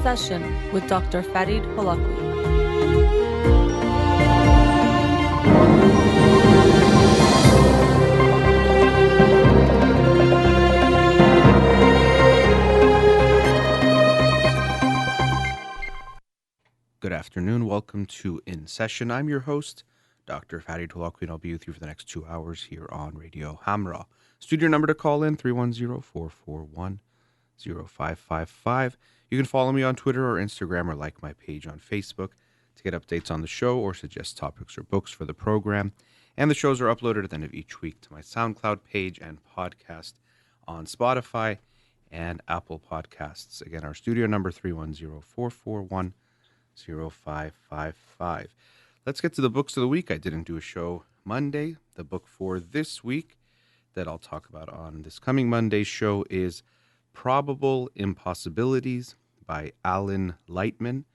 Session with Dr. Farid Holakouee. Good afternoon. Welcome to In Session. I'm your host, Dr. Farid Holakouee, and I'll be with you for the next 2 hours here on Radio Hamra. Studio number to call in, 310-441-0555. You can follow me on Twitter or Instagram or like my page on Facebook to get updates on the show or suggest topics or books for the program. And the shows are uploaded at the end of each week to my SoundCloud page and podcast on Spotify and Apple Podcasts. Again, our studio number, 310-441-0555. Let's get to the books of the week. I didn't do a show Monday. The book for this week that I'll talk about on this coming Monday's show is Probable Impossibilities by Alan Lightman.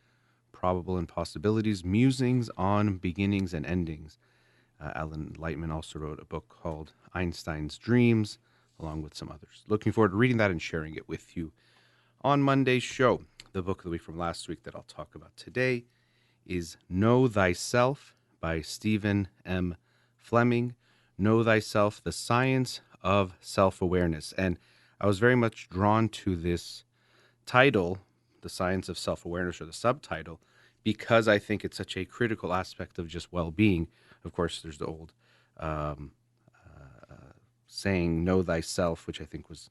Probable Impossibilities, Musings on Beginnings and Endings. Alan Lightman also wrote a book called Einstein's Dreams, along with some others. Looking forward to reading that and sharing it with you on Monday's show. The book of the week from last week that I'll talk about today is Know Thyself by Stephen M. Fleming. Know Thyself, the Science of Self-Awareness. And I was very much drawn to this title, The Science of Self-Awareness, or the subtitle, because I think it's such a critical aspect of just well-being. Of course, there's the old saying, know thyself, which I think was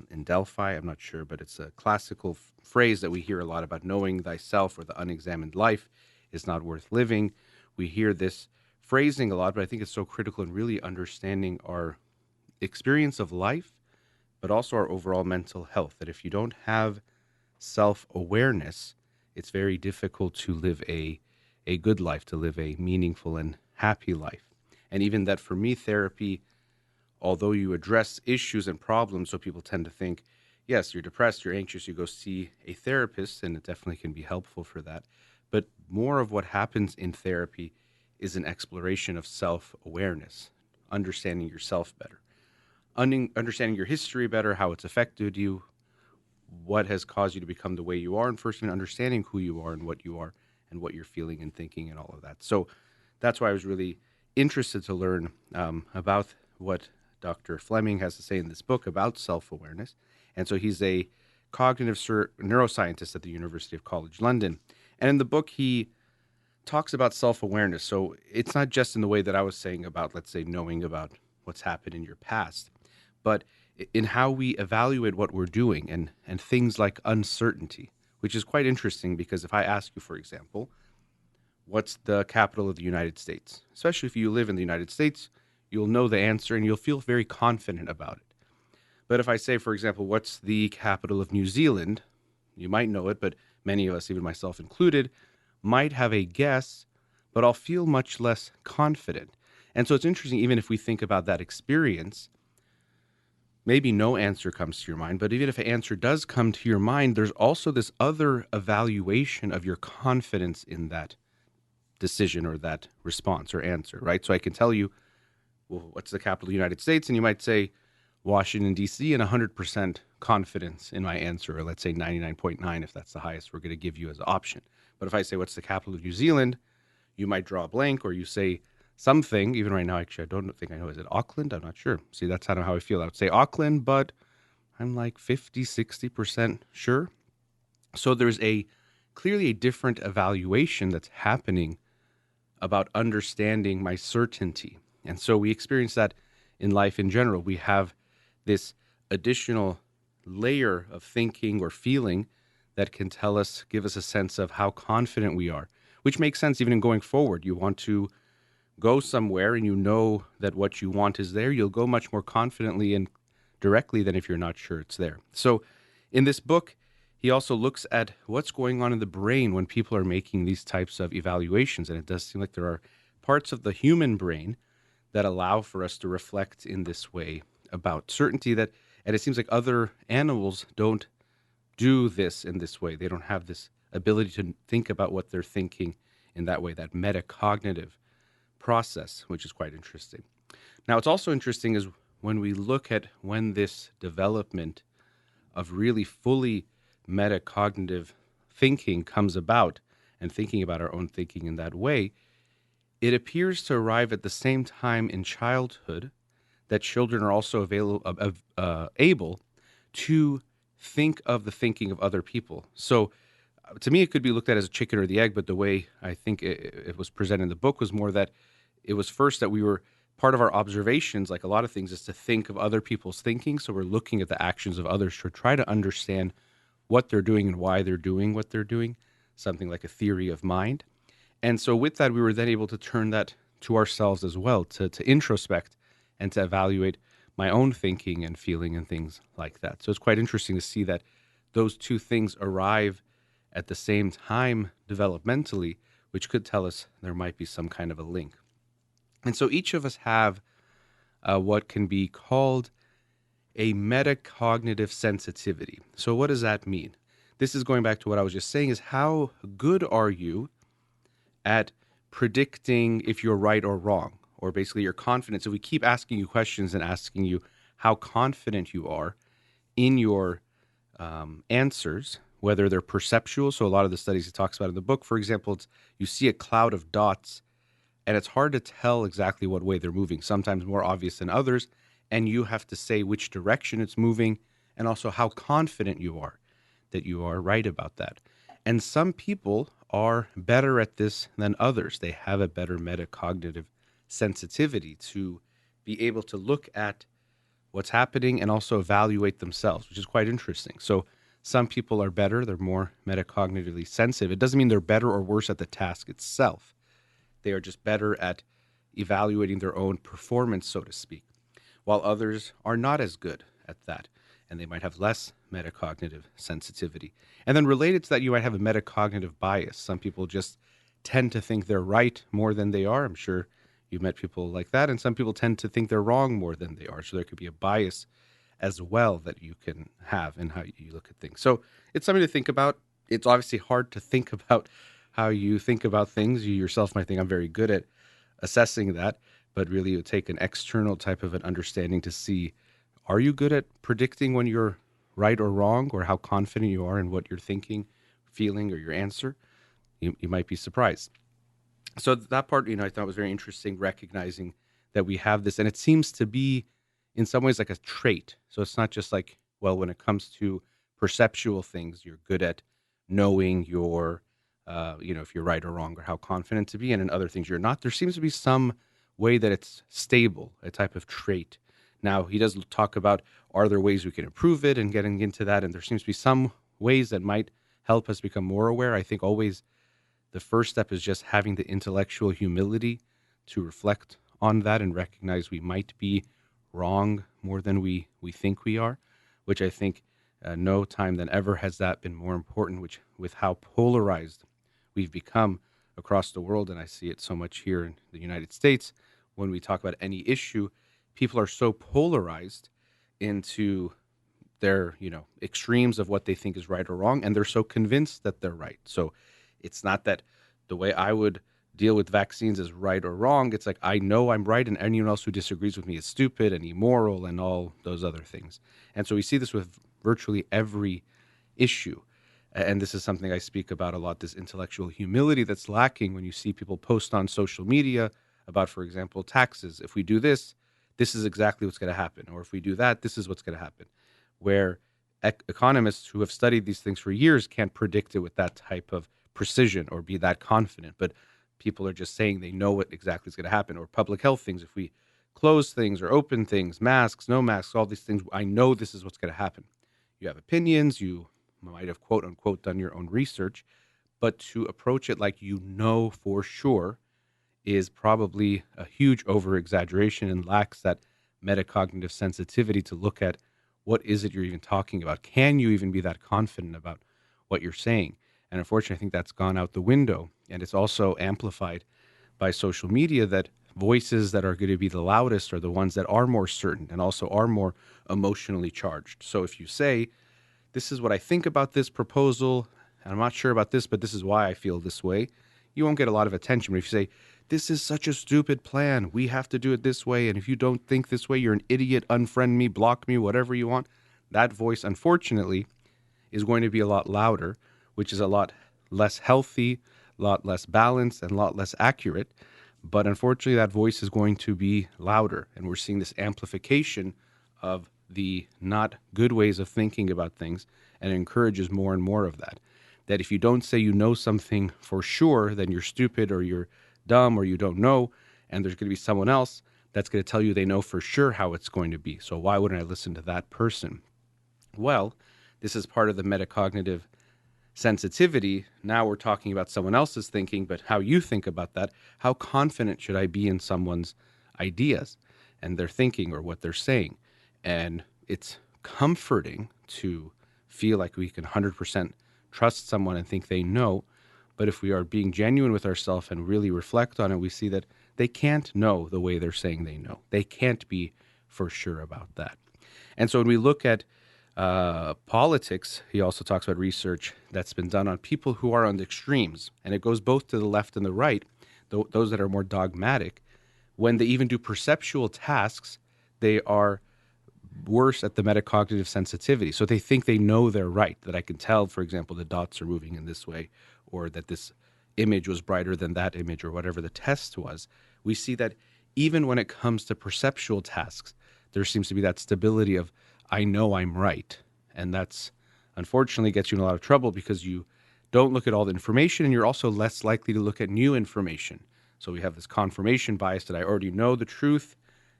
in Delphi, I'm not sure, but it's a classical phrase that we hear a lot about knowing thyself, or the unexamined life is not worth living. We hear this phrasing a lot, but I think it's so critical in really understanding our experience of life, but also our overall mental health, that if you don't have self-awareness, it's very difficult to live a good life, to live a meaningful and happy life. And even that, for me, therapy, although you address issues and problems, so people tend to think, yes, you're depressed, you're anxious, you go see a therapist, and it definitely can be helpful for that. But more of what happens in therapy is an exploration of self-awareness, understanding yourself better, understanding your history better, how it's affected you, what has caused you to become the way you are, and first, understanding who you are and what you're feeling and thinking and all of that. So that's why I was really interested to learn about what Dr. Fleming has to say in this book about self-awareness. And so he's a cognitive neuroscientist at the University of College London. And in the book, he talks about self-awareness. So it's not just in the way that I was saying about, let's say, knowing about what's happened in your past, but in how we evaluate what we're doing and things like uncertainty, which is quite interesting, because if I ask you, for example, what's the capital of the United States? Especially if you live in the United States, you'll know the answer and you'll feel very confident about it. But if I say, for example, what's the capital of New Zealand? You might know it, but many of us, even myself included, might have a guess, but I'll feel much less confident. And so it's interesting, even if we think about that experience, maybe no answer comes to your mind, but even if an answer does come to your mind, there's also this other evaluation of your confidence in that decision or that response or answer, right? So I can tell you, well, what's the capital of the United States? And you might say Washington, D.C., and 100% confidence in my answer, or let's say 99.9 if that's the highest we're going to give you as an option. But if I say, what's the capital of New Zealand? You might draw a blank, or you say something. Even right now, actually, I don't think I know. Is it Auckland? I'm not sure. See, that's kind of how I feel. I would say Auckland, but I'm like 50, 60% sure. So there's clearly a different evaluation that's happening about understanding my certainty. And so we experience that in life in general. We have this additional layer of thinking or feeling that can give us a sense of how confident we are, which makes sense even in going forward. You want to go somewhere and you know that what you want is there, you'll go much more confidently and directly than if you're not sure it's there. So in this book, he also looks at what's going on in the brain when people are making these types of evaluations. And it does seem like there are parts of the human brain that allow for us to reflect in this way about certainty, and it seems like other animals don't do this in this way. They don't have this ability to think about what they're thinking in that way, that metacognitive process, which is quite interesting. Now, it's also interesting is when we look at when this development of really fully metacognitive thinking comes about and thinking about our own thinking in that way, it appears to arrive at the same time in childhood that children are also able to think of the thinking of other people. So to me, it could be looked at as a chicken or the egg, but the way I think it was presented in the book was more that it was first that we were part of our observations, like a lot of things, is to think of other people's thinking. So we're looking at the actions of others to try to understand what they're doing and why they're doing what they're doing, something like a theory of mind. And so with that, we were then able to turn that to ourselves as well, to introspect and to evaluate my own thinking and feeling and things like that. So it's quite interesting to see that those two things arrive at the same time developmentally, which could tell us there might be some kind of a link. And so each of us have what can be called a metacognitive sensitivity. So what does that mean? This is going back to what I was just saying, is how good are you at predicting if you're right or wrong, or basically your confidence. If we keep asking you questions and asking you how confident you are in your answers, whether they're perceptual. So a lot of the studies he talks about in the book, for example, it's you see a cloud of dots and it's hard to tell exactly what way they're moving, sometimes more obvious than others. And you have to say which direction it's moving and also how confident you are that you are right about that. And some people are better at this than others. They have a better metacognitive sensitivity to be able to look at what's happening and also evaluate themselves, which is quite interesting. So some people are better, they're more metacognitively sensitive. It doesn't mean they're better or worse at the task itself. They are just better at evaluating their own performance, so to speak, while others are not as good at that, and they might have less metacognitive sensitivity. And then related to that, you might have a metacognitive bias. Some people just tend to think they're right more than they are. I'm sure you've met people like that. And some people tend to think they're wrong more than they are. So there could be a bias as well that you can have in how you look at things. So it's something to think about. It's obviously hard to think about how you think about things. You yourself might think I'm very good at assessing that, but really it would take an external type of an understanding to see, are you good at predicting when you're right or wrong, or how confident you are in what you're thinking, feeling, or your answer? You might be surprised. So that part, I thought was very interesting, recognizing that we have this, and it seems to be in some ways like a trait. So it's not just like, well, when it comes to perceptual things, you're good at knowing your, if you're right or wrong, or how confident to be, and in other things you're not. There seems to be some way that it's stable, a type of trait. Now, he does talk about, are there ways we can improve it, and getting into that, and there seems to be some ways that might help us become more aware. I think always the first step is just having the intellectual humility to reflect on that and recognize we might be wrong more than we think we are, which I think no time than ever has that been more important, which with how polarized we've become across the world. And I see it so much here in the United States. When we talk about any issue, people are so polarized into their, extremes of what they think is right or wrong, and they're so convinced that they're right. So it's not that the way I would deal with vaccines is right or wrong. It's like, I know I'm right, and anyone else who disagrees with me is stupid and immoral and all those other things. And so we see this with virtually every issue. And this is something I speak about a lot, this intellectual humility that's lacking when you see people post on social media about, for example, taxes. If we do this, this is exactly what's going to happen. Or if we do that, this is what's going to happen. Where economists who have studied these things for years can't predict it with that type of precision or be that confident. But people are just saying they know what exactly is going to happen. Or public health things, if we close things or open things, masks, no masks, all these things, I know this is what's going to happen. You have opinions, you might have quote unquote done your own research, but to approach it like you know for sure is probably a huge over exaggeration and lacks that metacognitive sensitivity to look at what is it you're even talking about. Can you even be that confident about what you're saying? And unfortunately, I think that's gone out the window. And it's also amplified by social media that voices that are going to be the loudest are the ones that are more certain and also are more emotionally charged. So if you say, this is what I think about this proposal, and I'm not sure about this, but this is why I feel this way, you won't get a lot of attention. But if you say, this is such a stupid plan, we have to do it this way, and if you don't think this way, you're an idiot, unfriend me, block me, whatever you want, that voice, unfortunately, is going to be a lot louder, which is a lot less healthy, a lot less balanced, and a lot less accurate. But unfortunately, that voice is going to be louder. And we're seeing this amplification of the not good ways of thinking about things, and it encourages more and more of that. That if you don't say you know something for sure, then you're stupid or you're dumb or you don't know, and there's going to be someone else that's going to tell you they know for sure how it's going to be. So why wouldn't I listen to that person? Well, this is part of the metacognitive sensitivity. Now we're talking about someone else's thinking, but how you think about that. How confident should I be in someone's ideas and their thinking or what they're saying? And it's comforting to feel like we can 100% trust someone and think they know. But if we are being genuine with ourselves and really reflect on it, we see that they can't know the way they're saying they know. They can't be for sure about that. And so when we look at politics, he also talks about research that's been done on people who are on the extremes, and it goes both to the left and the right, those that are more dogmatic. When they even do perceptual tasks, they are worse at the metacognitive sensitivity. So they think they know they're right, that I can tell, for example, the dots are moving in this way, or that this image was brighter than that image, or whatever the test was. We see that even when it comes to perceptual tasks, there seems to be that stability of, I know I'm right. And that's unfortunately gets you in a lot of trouble because you don't look at all the information, and you're also less likely to look at new information. So we have this confirmation bias that I already know the truth.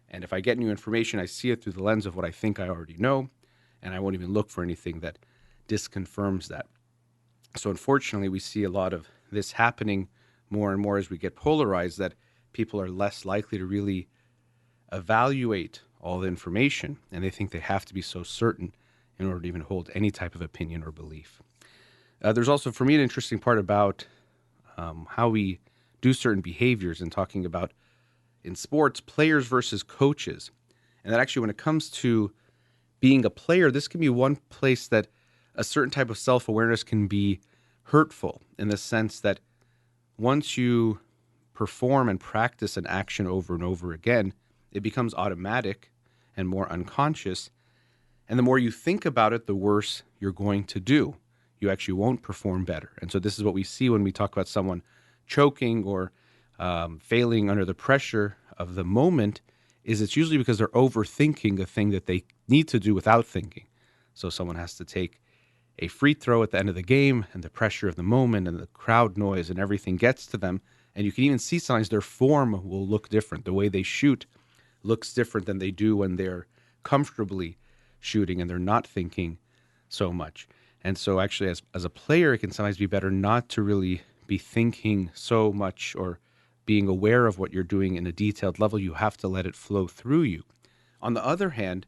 And if I get new information, I see it through the lens of what I think I already know. And I won't even look for anything that disconfirms that. So unfortunately, we see a lot of this happening more and more as we get polarized, that people are less likely to really evaluate all the information, and they think they have to be so certain in order to even hold any type of opinion or belief. There's also, for me, an interesting part about how we do certain behaviors, and talking about in sports, players versus coaches. And that actually, when it comes to being a player, this can be one place that a certain type of self-awareness can be hurtful, in the sense that once you perform and practice an action over and over again, it becomes automatic and more unconscious. And the more you think about it, the worse you're going to do. You actually won't perform better. And so this is what we see when we talk about someone choking or failing under the pressure of the moment, is it's usually because they're overthinking a thing that they need to do without thinking. So someone has to take a free throw at the end of the game, and the pressure of the moment and the crowd noise and everything gets to them. And you can even see signs their form will look different. The way they shoot looks different than they do when they're comfortably shooting and they're not thinking so much. And so actually, as a player, it can sometimes be better not to really be thinking so much or being aware of what you're doing in a detailed level. You have to let it flow through you. On the other hand,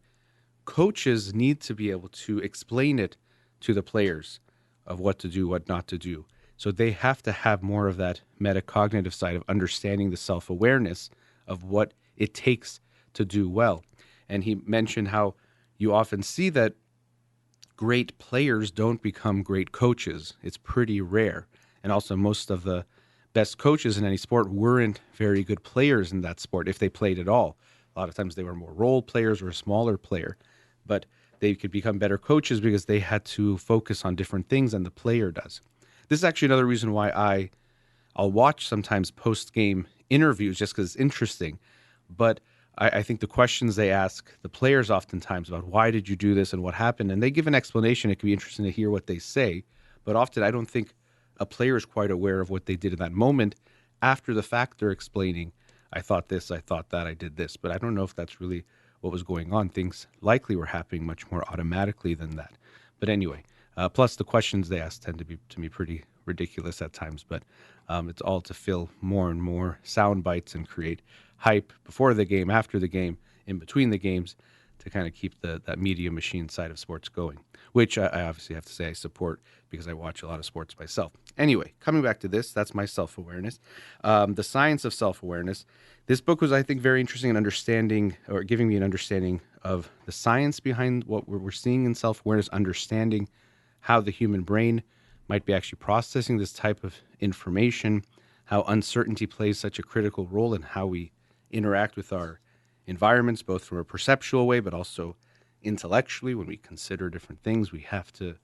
coaches need to be able to explain it to the players of what to do, what not to do. So they have to have more of that metacognitive side of understanding the self-awareness of what it takes to do well. And he mentioned how you often see that great players don't become great coaches. It's pretty rare. And also, most of the best coaches in any sport weren't very good players in that sport, if they played at all. A lot of times they were more role players or a smaller player, but they could become better coaches because they had to focus on different things than the player does. This is actually another reason why I'll watch sometimes post-game interviews, just because it's interesting. But I think the questions they ask the players oftentimes about why did you do this and what happened, and they give an explanation. It can be interesting to hear what they say, but often I don't think a player is quite aware of what they did in that moment. After the fact, they're explaining, I thought this, I thought that, I did this, but I don't know if that's really what was going on. Things likely were happening much more automatically than that. But anyway, plus the questions they ask tend to be, to me, pretty ridiculous at times, but it's all to fill more and more sound bites and create hype before the game, after the game, in between the games, to kind of keep that media machine side of sports going, which I obviously have to say I support because I watch a lot of sports myself. Anyway, coming back to this, that's my self-awareness. The Science of Self-Awareness. This book was, I think, very interesting in understanding, or giving me an understanding of the science behind what we're seeing in self-awareness, understanding how the human brain might be actually processing this type of information, how uncertainty plays such a critical role in how we interact with our environments, both from a perceptual way, but also intellectually. When we consider different things, we have to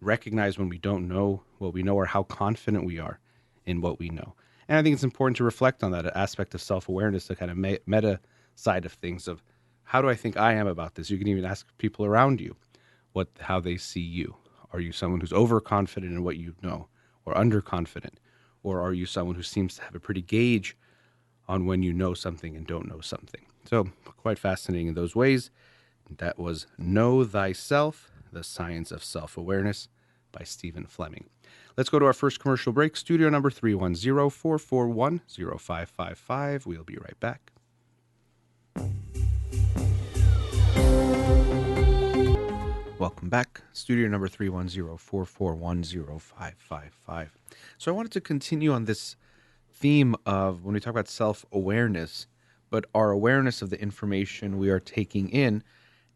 recognize when we don't know what we know or how confident we are in what we know. And I think it's important to reflect on that aspect of self-awareness, the kind of meta side of things of how do I think I am about this? You can even ask people around you how they see you. Are you someone who's overconfident in what you know or underconfident? Or are you someone who seems to have a pretty gauge on when you know something and don't know something? So quite fascinating in those ways. That was Know Thyself, The Science of Self-Awareness by Stephen Fleming. Let's go to our first commercial break. Studio number 310-441-0555. We'll be right back. Welcome back. Studio number 310-441-0555. So I wanted to continue on this theme of when we talk about self-awareness, but our awareness of the information we are taking in.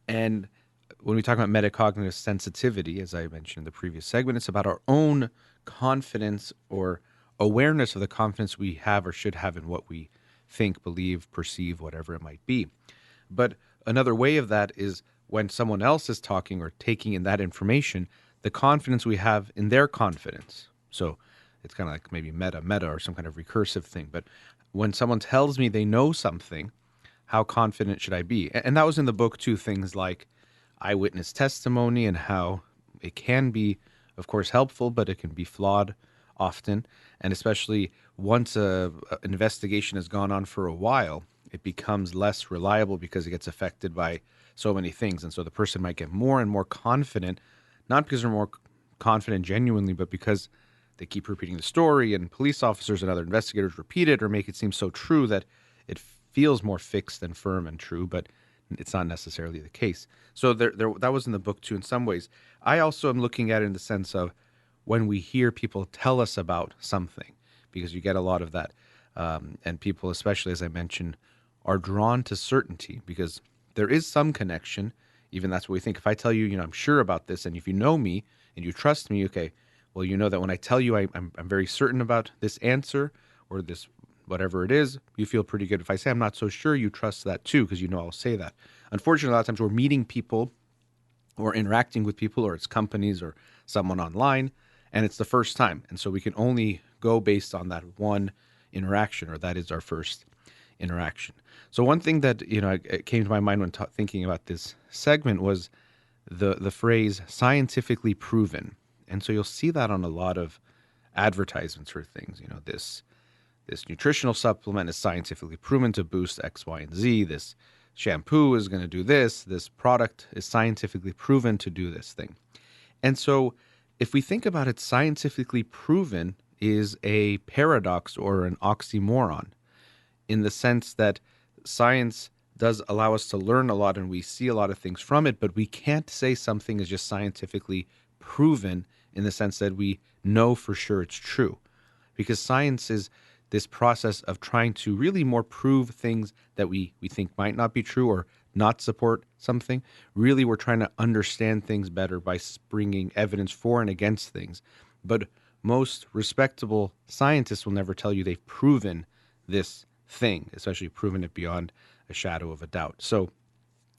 And when we talk about metacognitive sensitivity, as I mentioned in the previous segment, it's about our own confidence or awareness of the confidence we have or should have in what we think, believe, perceive, whatever it might be. But another way of that is when someone else is talking or taking in that information, the confidence we have in their confidence. So it's kind of like maybe meta or some kind of recursive thing. But when someone tells me they know something, how confident should I be? And that was in the book too, things like eyewitness testimony and how it can be, of course, helpful, but it can be flawed often. And especially once an investigation has gone on for a while, it becomes less reliable because it gets affected by so many things. And so the person might get more and more confident, not because they're more confident genuinely, but because they keep repeating the story and police officers and other investigators repeat it or make it seem so true that it feels more fixed and firm and true, but it's not necessarily the case. So that was in the book too in some ways. I also am looking at it in the sense of when we hear people tell us about something, because you get a lot of that. And people, especially as I mentioned, are drawn to certainty because there is some connection. Even that's what we think. If I tell you, I'm sure about this, and if you know me and you trust me, okay, well, you know that when I tell you I'm very certain about this answer or this whatever it is, you feel pretty good. If I say I'm not so sure, you trust that too because you know I'll say that. Unfortunately, a lot of times we're meeting people or interacting with people, or it's companies or someone online, and it's the first time. And so we can only go based on that one interaction, or that is our first interaction. So one thing that it came to my mind when thinking about this segment was the phrase scientifically proven. And so you'll see that on a lot of advertisements for things. This nutritional supplement is scientifically proven to boost X, Y, and Z. This shampoo is going to do this. This product is scientifically proven to do this thing. And so if we think about it, scientifically proven is a paradox or an oxymoron in the sense that science does allow us to learn a lot and we see a lot of things from it, but we can't say something is just scientifically proven in the sense that we know for sure it's true. Because science is this process of trying to really more prove things that we think might not be true or not support something. Really, we're trying to understand things better by bringing evidence for and against things. But most respectable scientists will never tell you they've proven this thing, especially proven it beyond a shadow of a doubt. So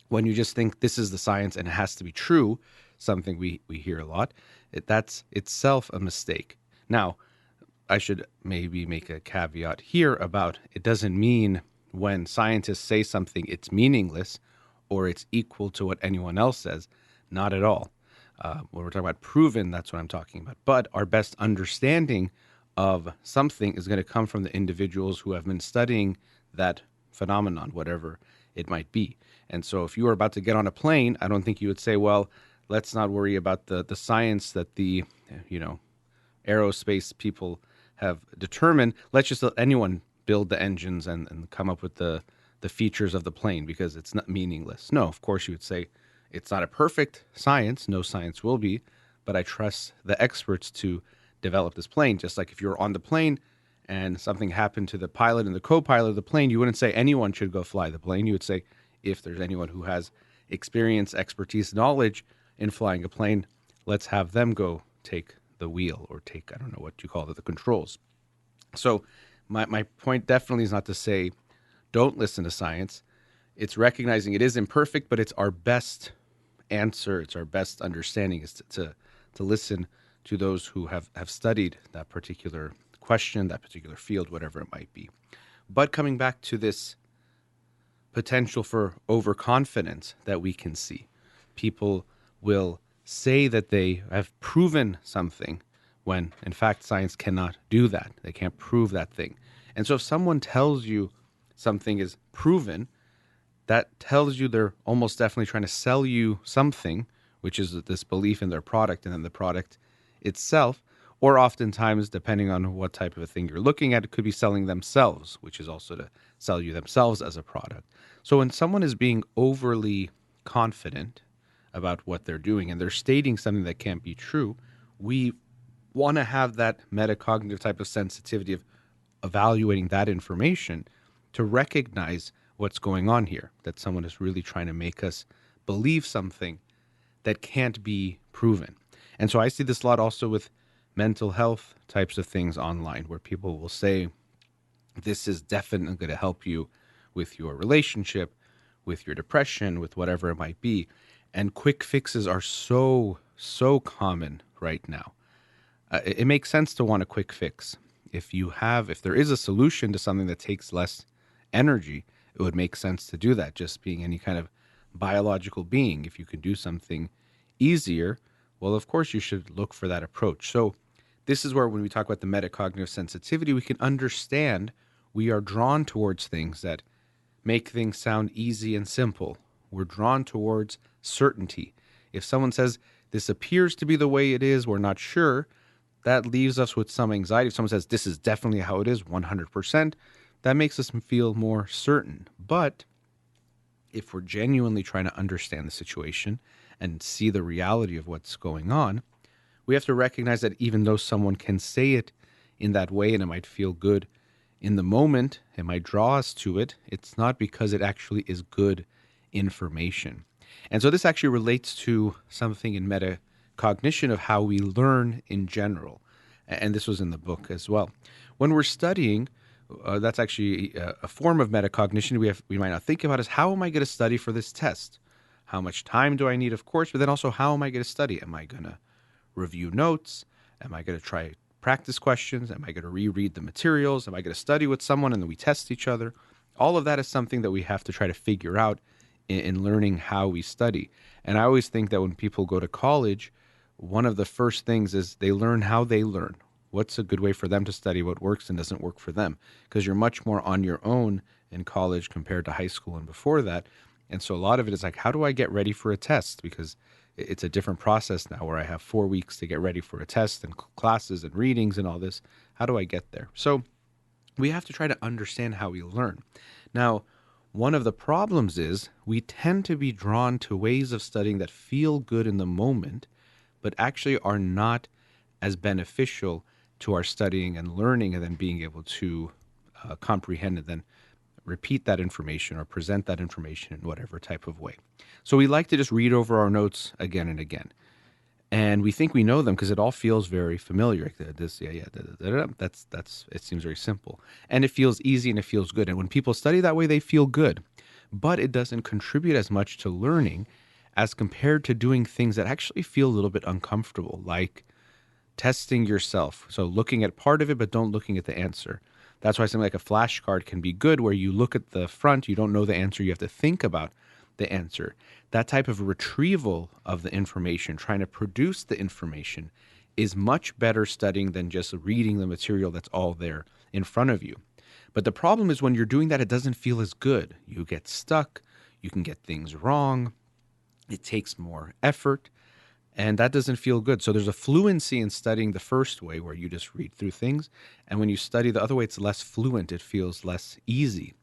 when you just think this is the science and it has to be true, something we hear a lot, that's itself a mistake. Now, I should maybe make a caveat here about it doesn't mean when scientists say something it's meaningless or it's equal to what anyone else says. Not at all. When we're talking about proven, that's what I'm talking about. But our best understanding of something is going to come from the individuals who have been studying that phenomenon, whatever it might be. And so if you were about to get on a plane, I don't think you would say, well, let's not worry about the science that the aerospace people have determined. Let's just let anyone build the engines and come up with the features of the plane because it's not meaningless. No, of course you would say it's not a perfect science. No science will be, but I trust the experts to develop this plane. Just like if you're on the plane and something happened to the pilot and the co-pilot of the plane, you wouldn't say anyone should go fly the plane. You would say if there's anyone who has experience, expertise, knowledge in flying a plane, let's have them go take the wheel or take, I don't know what you call it, the controls. So my point definitely is not to say don't listen to science. It's recognizing it is imperfect, but it's our best answer. It's our best understanding is to to listen to those who have studied that particular question, that particular field, whatever it might be. But coming back to this potential for overconfidence that we can see, people will say that they have proven something when, in fact, science cannot do that. They can't prove that thing. And so if someone tells you something is proven, that tells you they're almost definitely trying to sell you something, which is this belief in their product and then the product itself, or oftentimes, depending on what type of a thing you're looking at, it could be selling themselves, which is also to sell you themselves as a product. So when someone is being overly confident about what they're doing and they're stating something that can't be true, we want to have that metacognitive type of sensitivity of evaluating that information to recognize what's going on here, that someone is really trying to make us believe something that can't be proven. And so I see this a lot also with mental health types of things online, where people will say, this is definitely going to help you with your relationship, with your depression, with whatever it might be. And quick fixes are so common right now. It makes sense to want a quick fix. If there is a solution to something that takes less energy, it would make sense to do that. Just being any kind of biological being, if you could do something easier, well, of course, you should look for that approach. So this is where, when we talk about the metacognitive sensitivity, we can understand we are drawn towards things that make things sound easy and simple. We're drawn towards certainty. If someone says, this appears to be the way it is, we're not sure, that leaves us with some anxiety. If someone says, this is definitely how it is, 100%, that makes us feel more certain. But if we're genuinely trying to understand the situation and see the reality of what's going on, we have to recognize that even though someone can say it in that way and it might feel good in the moment, it might draw us to it, it's not because it actually is good information. And so this actually relates to something in metacognition of how we learn in general. And this was in the book as well. When we're studying, that's actually a form of metacognition we might not think about is, how am I going to study for this test? How much time do I need, of course, but then also, how am I going to study? Am I going to review notes? Am I going to try practice questions? Am I going to reread the materials? Am I going to study with someone and then we test each other? All of that is something that we have to try to figure out in learning how we study. And I always think that when people go to college, one of the first things is they learn how they learn. What's a good way for them to study, what works and doesn't work for them? Because you're much more on your own in college compared to high school and before that. And so a lot of it is like, how do I get ready for a test? Because it's a different process now where I have 4 weeks to get ready for a test and classes and readings and all this. How do I get there? So we have to try to understand how we learn. Now, one of the problems is we tend to be drawn to ways of studying that feel good in the moment, but actually are not as beneficial to our studying and learning and then being able to comprehend and then repeat that information or present that information in whatever type of way. So we like to just read over our notes again and again. And we think we know them because it all feels very familiar. It seems very simple. And it feels easy and it feels good. And when people study that way, they feel good. But it doesn't contribute as much to learning as compared to doing things that actually feel a little bit uncomfortable, like testing yourself. So looking at part of it, but don't looking at the answer. That's why something like a flashcard can be good, where you look at the front, you don't know the answer, you have to think about the answer. That type of retrieval of the information, trying to produce the information, is much better studying than just reading the material that's all there in front of you. But the problem is when you're doing that, it doesn't feel as good. You get stuck, you can get things wrong, it takes more effort, and that doesn't feel good. So there's a fluency in studying the first way, where you just read through things. And when you study the other way, it's less fluent. It feels less easy.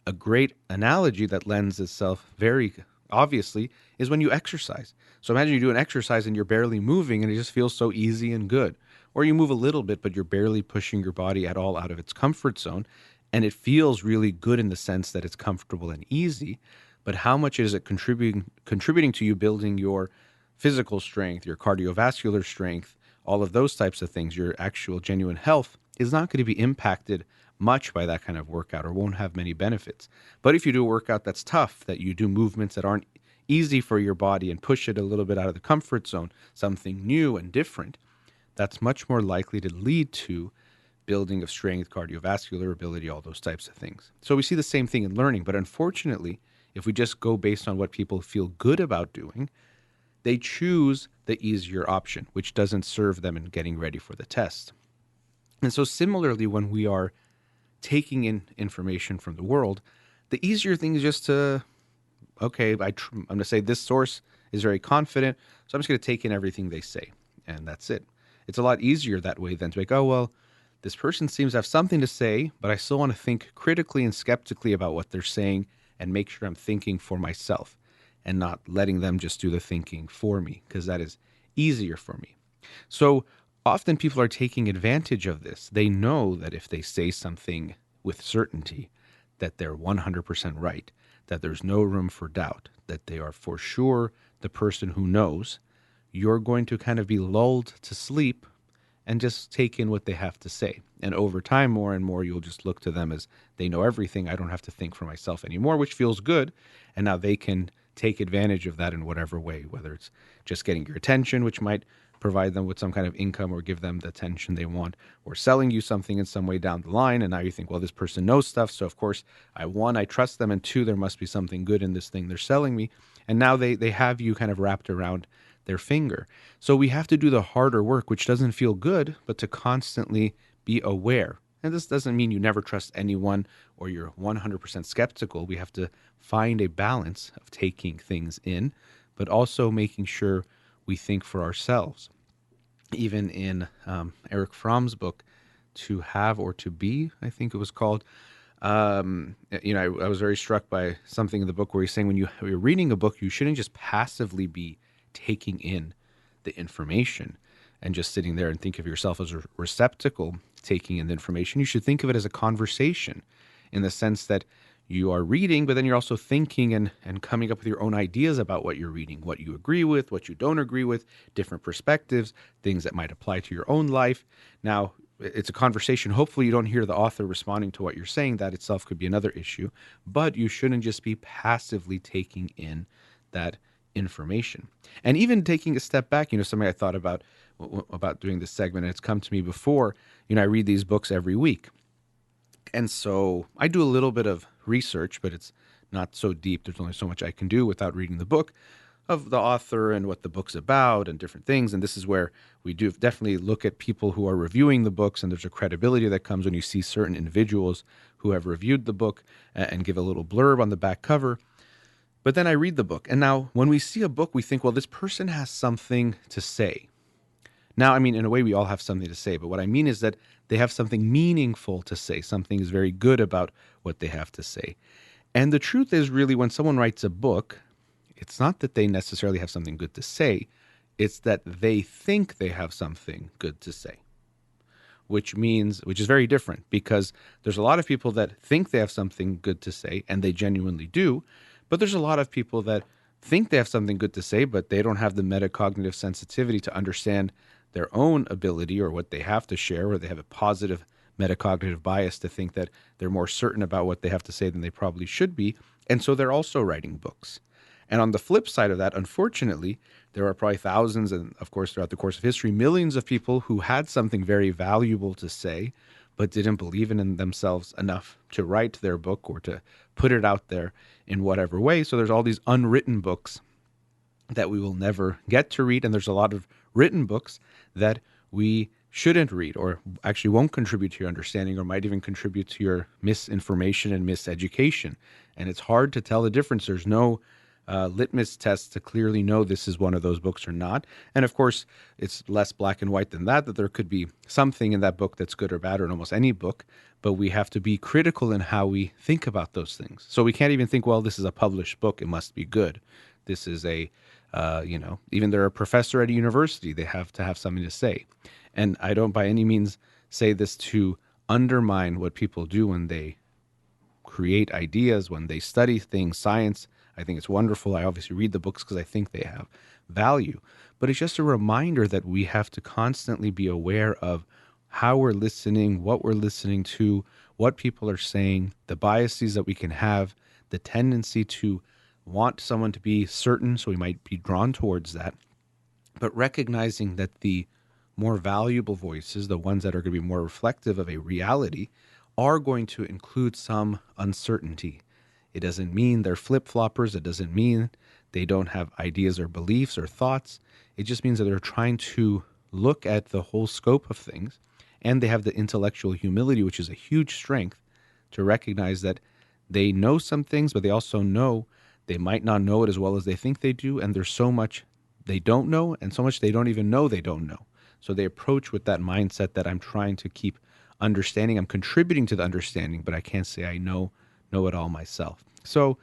A great analogy that lends itself very obviously is when you exercise. So imagine you do an exercise and you're barely moving and it just feels so easy and good. Or you move a little bit, but you're barely pushing your body at all out of its comfort zone. And it feels really good in the sense that it's comfortable and easy. But how much is it contributing to you building your physical strength, your cardiovascular strength, all of those types of things, your actual genuine health is not going to be impacted much by that kind of workout, or won't have many benefits. But if you do a workout that's tough, that you do movements that aren't easy for your body and push it a little bit out of the comfort zone, something new and different, that's much more likely to lead to building of strength, cardiovascular ability, all those types of things. So we see the same thing in learning, but unfortunately, if we just go based on what people feel good about doing, they choose the easier option, which doesn't serve them in getting ready for the test. And so similarly, when we are taking in information from the world, the easier thing is just to, okay, I'm going to say this source is very confident, so I'm just going to take in everything they say, and that's it. It's a lot easier that way than to be like, oh, well, this person seems to have something to say, but I still want to think critically and skeptically about what they're saying and make sure I'm thinking for myself and not letting them just do the thinking for me, because that is easier for me. So often people are taking advantage of this. They know that if they say something with certainty, that they're 100% right, that there's no room for doubt, that they are for sure the person who knows, you're going to kind of be lulled to sleep and just take in what they have to say. And over time, more and more, you'll just look to them as they know everything. I don't have to think for myself anymore, which feels good. And now they can take advantage of that in whatever way, whether it's just getting your attention, which might provide them with some kind of income or give them the attention they want, or selling you something in some way down the line. And now you think, well, this person knows stuff. So of course, I trust them. And two, there must be something good in this thing they're selling me. And now they have you kind of wrapped around their finger. So we have to do the harder work, which doesn't feel good, but to constantly be aware. And this doesn't mean you never trust anyone or you're 100% skeptical. We have to find a balance of taking things in, but also making sure we think for ourselves. Even in Eric Fromm's book, To Have or To Be, I think it was called, I was very struck by something in the book where he's saying when you're reading a book, you shouldn't just passively be taking in the information and just sitting there and think of yourself as a receptacle taking in the information. You should think of it as a conversation in the sense that you are reading, but then you're also thinking and coming up with your own ideas about what you're reading, what you agree with, what you don't agree with, different perspectives, things that might apply to your own life. Now, it's a conversation. Hopefully you don't hear the author responding to what you're saying. That itself could be another issue, but you shouldn't just be passively taking in that information. And even taking a step back, something I thought about doing this segment, and it's come to me before, I read these books every week. And so I do a little bit of research, but it's not so deep. There's only so much I can do without reading the book of the author and what the book's about and different things. And this is where we do definitely look at people who are reviewing the books, and there's a credibility that comes when you see certain individuals who have reviewed the book and give a little blurb on the back cover. But then I read the book. And now when we see a book, we think, well, this person has something to say. Now, I mean, in a way, we all have something to say. But what I mean is that they have something meaningful to say. Something is very good about what they have to say. And the truth is really when someone writes a book, it's not that they necessarily have something good to say. It's that they think they have something good to say. Which is very different, because there's a lot of people that think they have something good to say, and they genuinely do. But there's a lot of people that think they have something good to say, but they don't have the metacognitive sensitivity to understand their own ability or what they have to share, or they have a positive metacognitive bias to think that they're more certain about what they have to say than they probably should be. And so they're also writing books. And on the flip side of that, unfortunately, there are probably thousands, and of course, throughout the course of history, millions of people who had something very valuable to say, but didn't believe in themselves enough to write their book or to put it out there in whatever way. So there's all these unwritten books that we will never get to read. And there's a lot of written books that we shouldn't read, or actually won't contribute to your understanding, or might even contribute to your misinformation and miseducation. And it's hard to tell the difference. There's no litmus test to clearly know this is one of those books or not. And of course, it's less black and white than that there could be something in that book that's good or bad, or in almost any book, but we have to be critical in how we think about those things. So we can't even think, well, this is a published book, it must be good. This is even they're a professor at a university, they have to have something to say. And I don't by any means say this to undermine what people do when they create ideas, when they study things, science. I think it's wonderful. I obviously read the books because I think they have value. But it's just a reminder that we have to constantly be aware of how we're listening, what we're listening to, what people are saying, the biases that we can have, the tendency to want someone to be certain, so we might be drawn towards that. But recognizing that the more valuable voices, the ones that are going to be more reflective of a reality, are going to include some uncertainty. It doesn't mean they're flip-floppers. It doesn't mean they don't have ideas or beliefs or thoughts. It just means that they're trying to look at the whole scope of things, and they have the intellectual humility, which is a huge strength, to recognize that they know some things, but they also know they might not know it as well as they think they do, and there's so much they don't know and so much they don't even know they don't know. So they approach with that mindset that I'm trying to keep understanding. I'm contributing to the understanding, but I can't say I know it all myself. So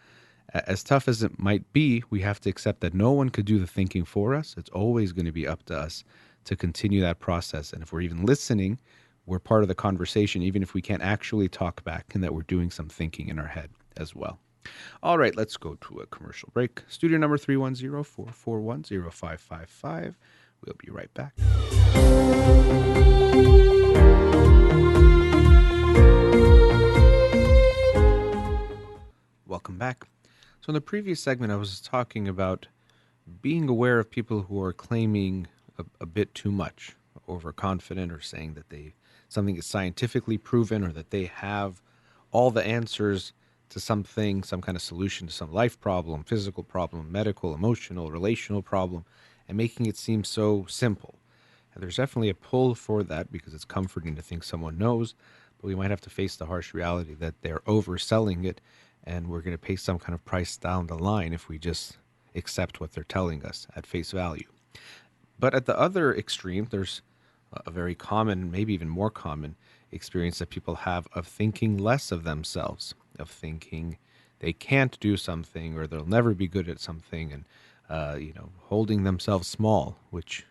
as tough as it might be, we have to accept that no one could do the thinking for us. It's always going to be up to us to continue that process. And if we're even listening, we're part of the conversation, even if we can't actually talk back, and that we're doing some thinking in our head as well. All right, let's go to a commercial break. Studio number 310-441-0555. We'll be right back. Welcome back. So in the previous segment, I was talking about being aware of people who are claiming a bit too much, overconfident, or saying that something is scientifically proven, or that they have all the answers to something, some kind of solution to some life problem, physical problem, medical, emotional, relational problem, and making it seem so simple. And there's definitely a pull for that because it's comforting to think someone knows, but we might have to face the harsh reality that they're overselling it, and we're going to pay some kind of price down the line if we just accept what they're telling us at face value. But at the other extreme, there's a very common, maybe even more common experience that people have of thinking less of themselves, of thinking they can't do something or they'll never be good at something, and holding themselves small, which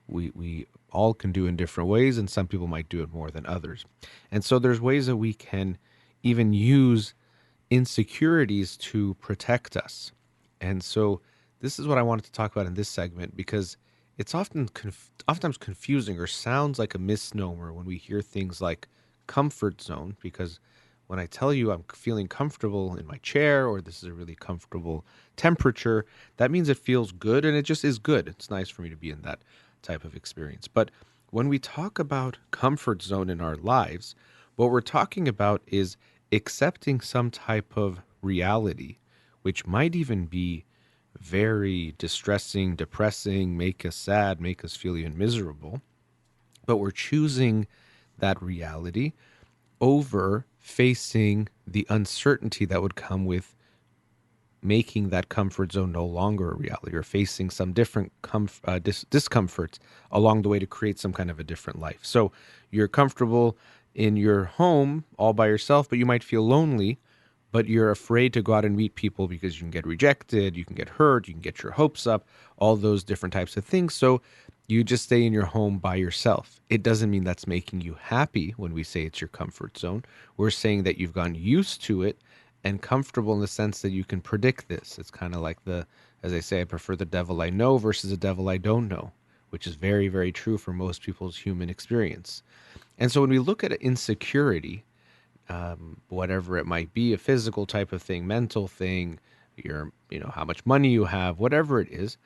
we all can do in different ways, and some people might do it more than others. And so there's ways that we can even use insecurities to protect us. And so this is what I wanted to talk about in this segment, because it's oftentimes confusing or sounds like a misnomer when we hear things like comfort zone, because when I tell you I'm feeling comfortable in my chair, or this is a really comfortable temperature, that means it feels good, and it just is good. It's nice for me to be in that type of experience. But when we talk about comfort zone in our lives, what we're talking about is accepting some type of reality, which might even be very distressing, depressing, make us sad, make us feel even miserable. But we're choosing that reality over facing the uncertainty that would come with making that comfort zone no longer a reality, or facing some different discomforts along the way to create some kind of a different life. So you're comfortable in your home all by yourself, but you might feel lonely, but you're afraid to go out and meet people because you can get rejected, you can get hurt, you can get your hopes up, all those different types of things. So you just stay in your home by yourself. It doesn't mean that's making you happy when we say it's your comfort zone. We're saying that you've gotten used to it and comfortable in the sense that you can predict this. It's kind of like as I say, I prefer the devil I know versus the devil I don't know, which is very, very true for most people's human experience. And so when we look at insecurity, whatever it might be, a physical type of thing, mental thing, how much money you have, whatever it is,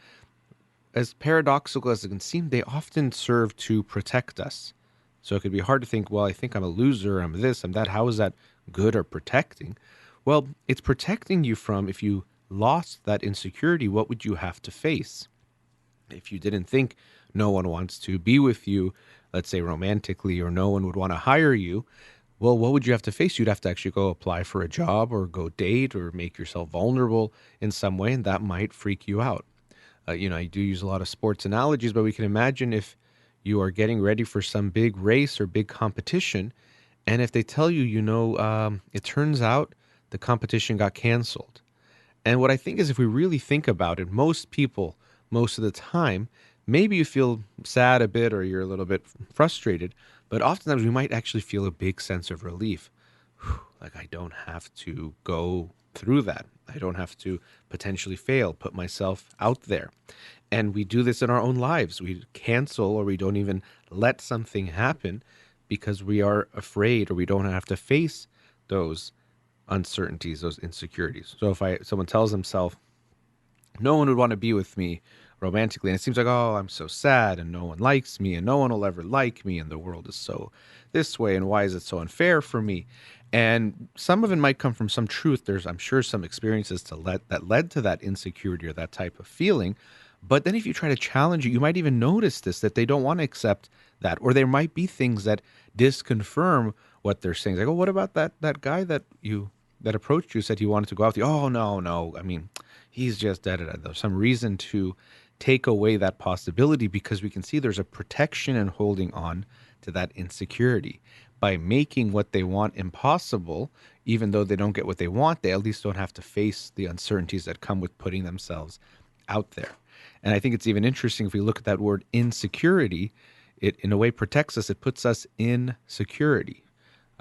as paradoxical as it can seem, they often serve to protect us. So it could be hard to think, well, I think I'm a loser, I'm this, I'm that. How is that good or protecting? Well, it's protecting you from, if you lost that insecurity, what would you have to face? If you didn't think no one wants to be with you, let's say romantically, or no one would want to hire you, well, what would you have to face? You'd have to actually go apply for a job or go date or make yourself vulnerable in some way, and that might freak you out. I do use a lot of sports analogies, but we can imagine if you are getting ready for some big race or big competition, and if they tell you, it turns out the competition got canceled. And what I think is, if we really think about it, most people, most of the time, maybe you feel sad a bit or you're a little bit frustrated, but oftentimes we might actually feel a big sense of relief. Like, I don't have to go through that. I don't have to potentially fail, put myself out there. And we do this in our own lives. We cancel, or we don't even let something happen because we are afraid, or we don't have to face those uncertainties, those insecurities. So if someone tells himself, no one would want to be with me romantically, and it seems like, oh, I'm so sad and no one likes me and no one will ever like me and the world is so this way and why is it so unfair for me? And some of it might come from some truth. There's, I'm sure, some experiences that led to that insecurity or that type of feeling. But then if you try to challenge it, you might even notice this, that they don't want to accept that, or there might be things that disconfirm what they're saying. Like, oh, what about that guy that approached you, said he wanted to go out with you? Oh, no, no. I mean, he's just da da da. There's some reason to take away that possibility because we can see there's a protection in holding on to that insecurity. By making what they want impossible, even though they don't get what they want, they at least don't have to face the uncertainties that come with putting themselves out there. And I think it's even interesting if we look at that word insecurity, it in a way protects us. It puts us in security.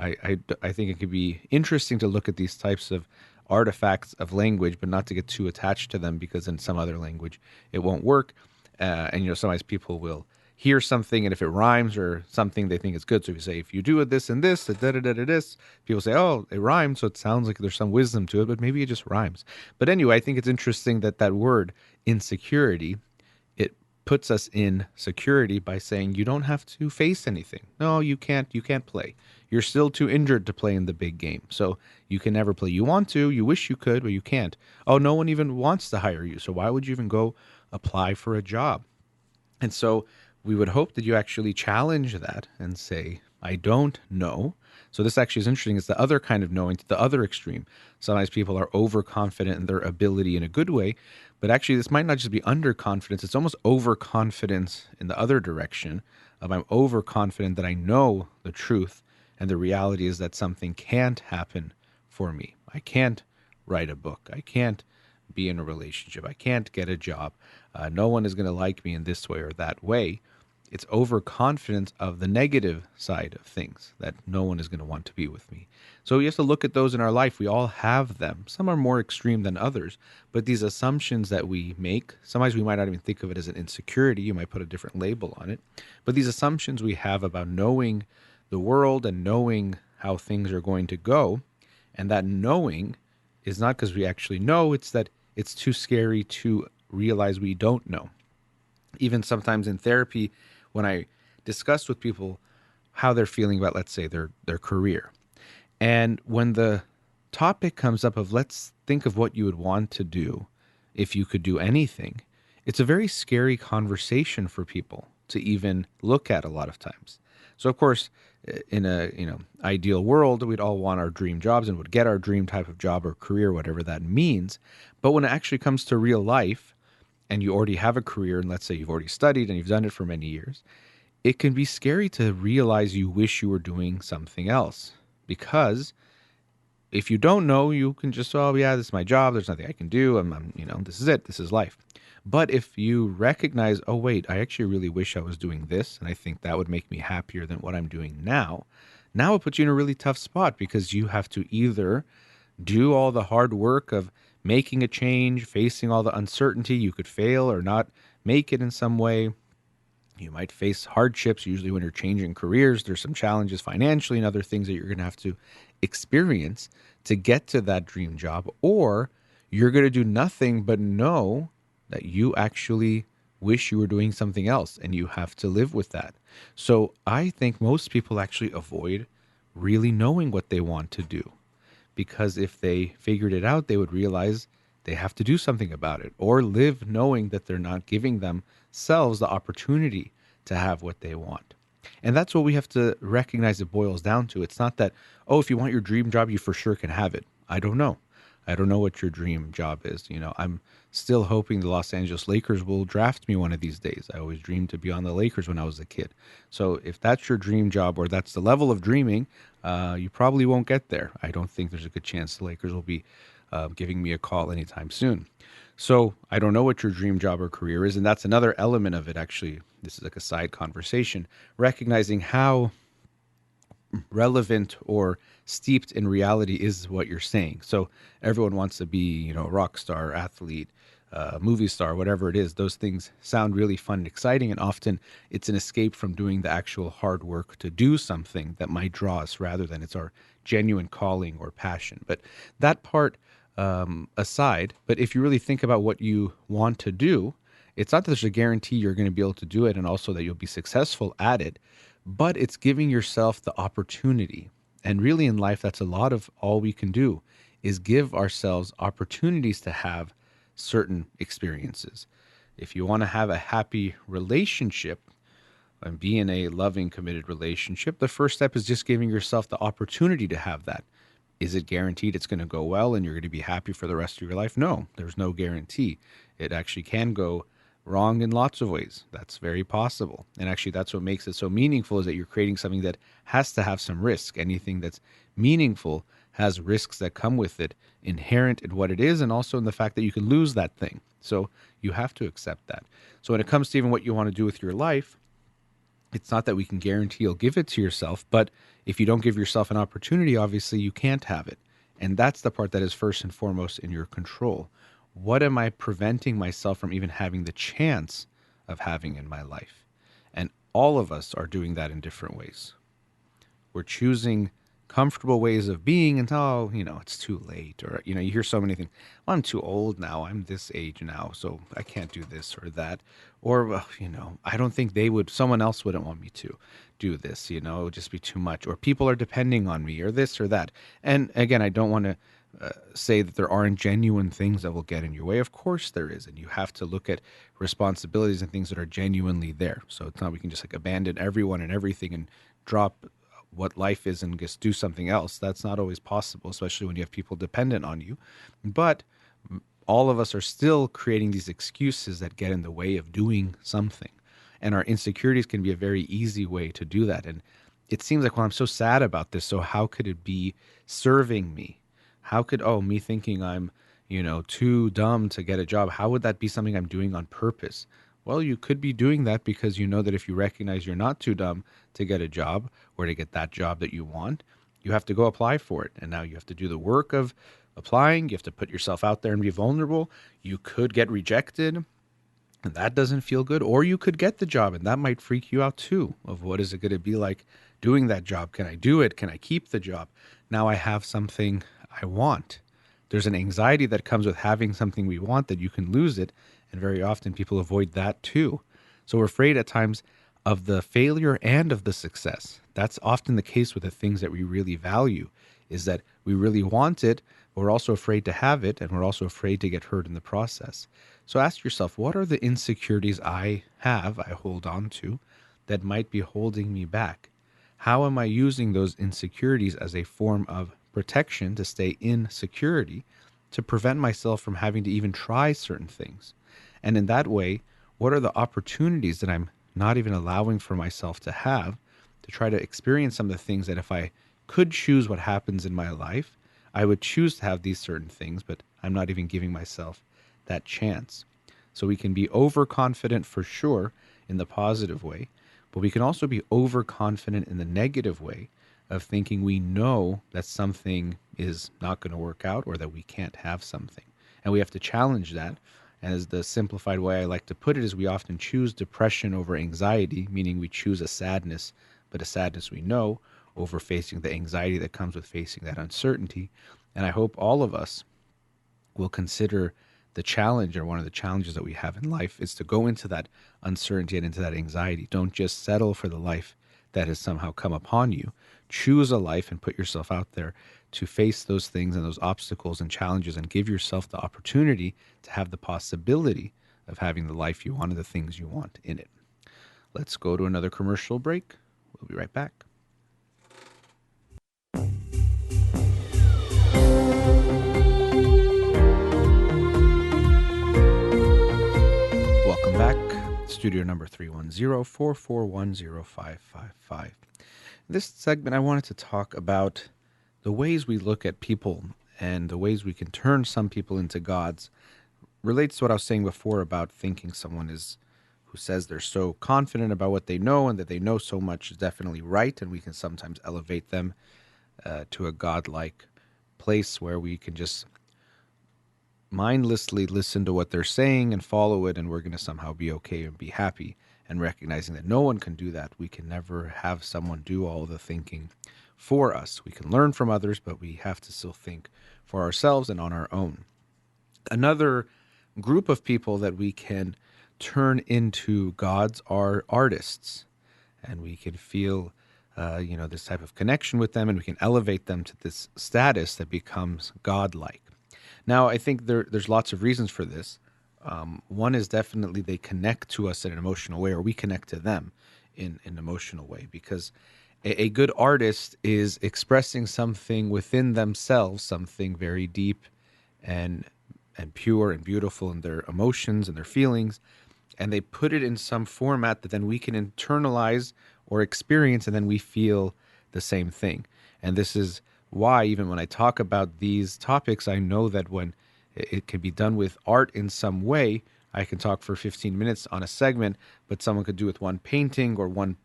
I think it could be interesting to look at these types of artifacts of language, but not to get too attached to them because in some other language it won't work. And sometimes people will hear something, and if it rhymes or something, they think it's good. So if you say, if you do this and this, da da da da this, people say, oh, it rhymes, so it sounds like there's some wisdom to it, but maybe it just rhymes. But anyway, I think it's interesting that word insecurity, it puts us in security by saying you don't have to face anything. No, you can't play. You're still too injured to play in the big game. So you can never play. You want to, you wish you could, but you can't. Oh, no one even wants to hire you. So why would you even go apply for a job? And so we would hope that you actually challenge that and say, I don't know. So this actually is interesting. It's the other kind of knowing, to the other extreme. Sometimes people are overconfident in their ability in a good way, but actually this might not just be underconfidence. It's almost overconfidence in the other direction of I'm overconfident that I know the truth, and the reality is that something can't happen for me. I can't write a book. I can't be in a relationship. I can't get a job. No one is going to like me in this way or that way. It's overconfidence of the negative side of things, that no one is going to want to be with me. So we have to look at those in our life. We all have them. Some are more extreme than others, but these assumptions that we make, sometimes we might not even think of it as an insecurity. You might put a different label on it. But these assumptions we have about knowing the world and knowing how things are going to go, and that knowing is not because we actually know, it's that it's too scary to realize we don't know. Even sometimes in therapy, when I discuss with people how they're feeling about, let's say, their career, and when the topic comes up of let's think of what you would want to do if you could do anything, it's a very scary conversation for people to even look at a lot of times. So of course, in a ideal world, we'd all want our dream jobs and would get our dream type of job or career, whatever that means. But when it actually comes to real life, and you already have a career, and let's say you've already studied and you've done it for many years, it can be scary to realize you wish you were doing something else. Because if you don't know, you can just, oh yeah, this is my job. There's nothing I can do. I'm this is it. This is life. But if you recognize, oh wait, I actually really wish I was doing this, and I think that would make me happier than what I'm doing now it puts you in a really tough spot because you have to either do all the hard work of making a change, facing all the uncertainty. You could fail or not make it in some way. You might face hardships. Usually when you're changing careers, there's some challenges financially and other things that you're going to have to experience to get to that dream job. Or you're going to do nothing but know that you actually wish you were doing something else, and you have to live with that. So I think most people actually avoid really knowing what they want to do, because if they figured it out, they would realize they have to do something about it, or live knowing that they're not giving themselves the opportunity to have what they want. And that's what we have to recognize it boils down to. It's not that, oh, if you want your dream job, you for sure can have it. I don't know. I don't know what your dream job is. I'm still hoping the Los Angeles Lakers will draft me one of these days. I always dreamed to be on the Lakers when I was a kid. So if that's your dream job, or that's the level of dreaming, you probably won't get there. I don't think there's a good chance the Lakers will be giving me a call anytime soon. So I don't know what your dream job or career is. And that's another element of it, actually. This is like a side conversation, recognizing how relevant or steeped in reality is what you're saying. So everyone wants to be, a rock star, athlete, movie star, whatever it is. Those things sound really fun and exciting, and often it's an escape from doing the actual hard work to do something that might draw us, rather than it's our genuine calling or passion. But that part aside, but if you really think about what you want to do, it's not that there's a guarantee you're going to be able to do it and also that you'll be successful at it, but it's giving yourself the opportunity. And really in life, that's a lot of all we can do is give ourselves opportunities to have certain experiences. If you want to have a happy relationship and be in a loving, committed relationship, the first step is just giving yourself the opportunity to have that. Is it guaranteed it's going to go well and you're going to be happy for the rest of your life? No, there's no guarantee. It actually can go wrong in lots of ways. That's very possible. And actually, that's what makes it so meaningful, is that you're creating something that has to have some risk. Anything that's meaningful has risks that come with it, inherent in what it is, and also in the fact that you can lose that thing. So you have to accept that. So when it comes to even what you want to do with your life, it's not that we can guarantee you'll give it to yourself, but if you don't give yourself an opportunity, obviously you can't have it. And that's the part that is first and foremost in your control. What am I preventing myself from even having the chance of having in my life? And all of us are doing that in different ways. We're choosing comfortable ways of being until, it's too late. Or, you hear so many things. Well, I'm too old now. I'm this age now, so I can't do this or that. Or, well, I don't think someone else wouldn't want me to do this, it would just be too much. Or people are depending on me or this or that. And again, I don't want to say that there aren't genuine things that will get in your way. Of course there is. And you have to look at responsibilities and things that are genuinely there. So it's not we can just abandon everyone and everything and drop what life is and just do something else. That's not always possible, especially when you have people dependent on you. But all of us are still creating these excuses that get in the way of doing something. And our insecurities can be a very easy way to do that. And it seems like, well, I'm so sad about this, so how could it be serving me? How could, me thinking I'm, too dumb to get a job, how would that be something I'm doing on purpose? Well, you could be doing that because you know that if you recognize you're not too dumb to get a job or to get that job that you want, you have to go apply for it. And now you have to do the work of applying. You have to put yourself out there and be vulnerable. You could get rejected, and that doesn't feel good. Or you could get the job, and that might freak you out too, of what is it going to be like doing that job? Can I do it? Can I keep the job? Now I have something I want. There's an anxiety that comes with having something we want, that you can lose it. And very often people avoid that too. So we're afraid at times of the failure and of the success. That's often the case with the things that we really value, is that we really want it, but we're also afraid to have it, and we're also afraid to get hurt in the process. So ask yourself, what are the insecurities I hold on to, that might be holding me back? How am I using those insecurities as a form of protection to stay in security, to prevent myself from having to even try certain things? And in that way, what are the opportunities that I'm not even allowing for myself to have, to try to experience some of the things that if I could choose what happens in my life, I would choose to have these certain things, but I'm not even giving myself that chance. So we can be overconfident for sure in the positive way, but we can also be overconfident in the negative way of thinking we know that something is not going to work out or that we can't have something. And we have to challenge that. And as the simplified way I like to put it is, we often choose depression over anxiety, meaning we choose a sadness, but a sadness we know, over facing the anxiety that comes with facing that uncertainty. And I hope all of us will consider the challenge, or one of the challenges that we have in life, is to go into that uncertainty and into that anxiety. Don't just settle for the life that has somehow come upon you. Choose a life and put yourself out there to face those things and those obstacles and challenges, and give yourself the opportunity to have the possibility of having the life you want and the things you want in it. Let's go to another commercial break. We'll be right back. Welcome back. Studio number 310-441-0555. This segment, I wanted to talk about the ways we look at people and the ways we can turn some people into gods. Relates to what I was saying before about thinking someone is who says they're so confident about what they know and that they know so much is definitely right, and we can sometimes elevate them to a godlike place where we can just mindlessly listen to what they're saying and follow it, and we're going to somehow be okay and be happy. And recognizing that no one can do that, we can never have someone do all the thinking for us. We can learn from others, but we have to still think for ourselves and on our own. Another group of people that we can turn into gods are artists, and we can feel this type of connection with them, and we can elevate them to this status that becomes godlike. Now, I think there's lots of reasons for this. One is definitely they connect to us in an emotional way, or we connect to them in an emotional way, because a good artist is expressing something within themselves, something very deep and pure and beautiful in their emotions and their feelings, and they put it in some format that then we can internalize or experience, and then we feel the same thing. And this is why, even when I talk about these topics, I know that when it can be done with art in some way, I can talk for 15 minutes on a segment, but someone could do with one painting or one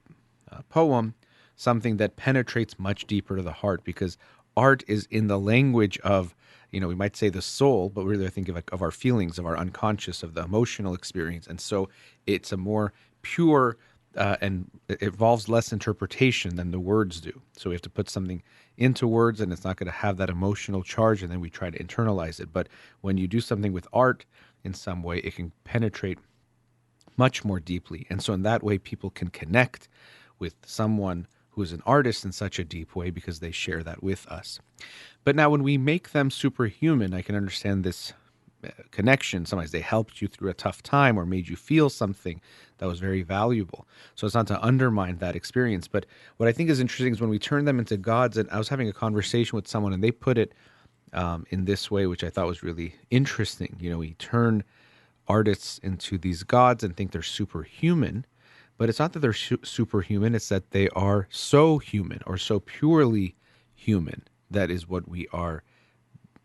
poem, something that penetrates much deeper to the heart, because art is in the language of, we might say the soul, but really I think of our feelings, of our unconscious, of the emotional experience. And so it's a more pure and it involves less interpretation than the words do. So we have to put something into words, and it's not going to have that emotional charge, and then we try to internalize it. But when you do something with art in some way, it can penetrate much more deeply. And so in that way, people can connect with someone who is an artist in such a deep way because they share that with us. But now when we make them superhuman, I can understand this connection. Sometimes they helped you through a tough time or made you feel something that was very valuable. So it's not to undermine that experience. But what I think is interesting is when we turn them into gods, and I was having a conversation with someone and they put it in this way, which I thought was really interesting. We turn artists into these gods and think they're superhuman, but it's not that they're superhuman, it's that they are so human or so purely human. That is what we are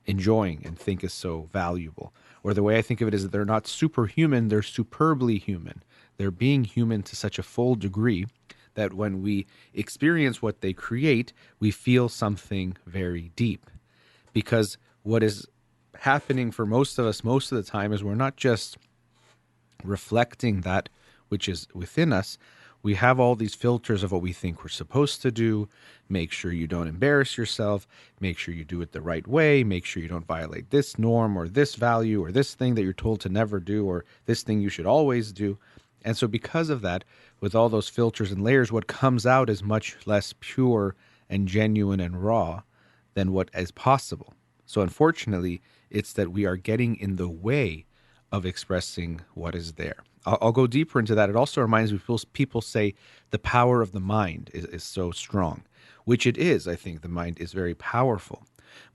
enjoying and think is so valuable. Or the way I think of it is that they're not superhuman, they're superbly human. They're being human to such a full degree that when we experience what they create, we feel something very deep. Because what is happening for most of us most of the time is we're not just reflecting that which is within us. We have all these filters of what we think we're supposed to do. Make sure you don't embarrass yourself. Make sure you do it the right way. Make sure you don't violate this norm or this value or this thing that you're told to never do or this thing you should always do. And so because of that, with all those filters and layers, what comes out is much less pure and genuine and raw than what is possible. So unfortunately, it's that we are getting in the way of expressing what is there. I'll go deeper into that. It also reminds me, people say the power of the mind is so strong, which it is. I think the mind is very powerful.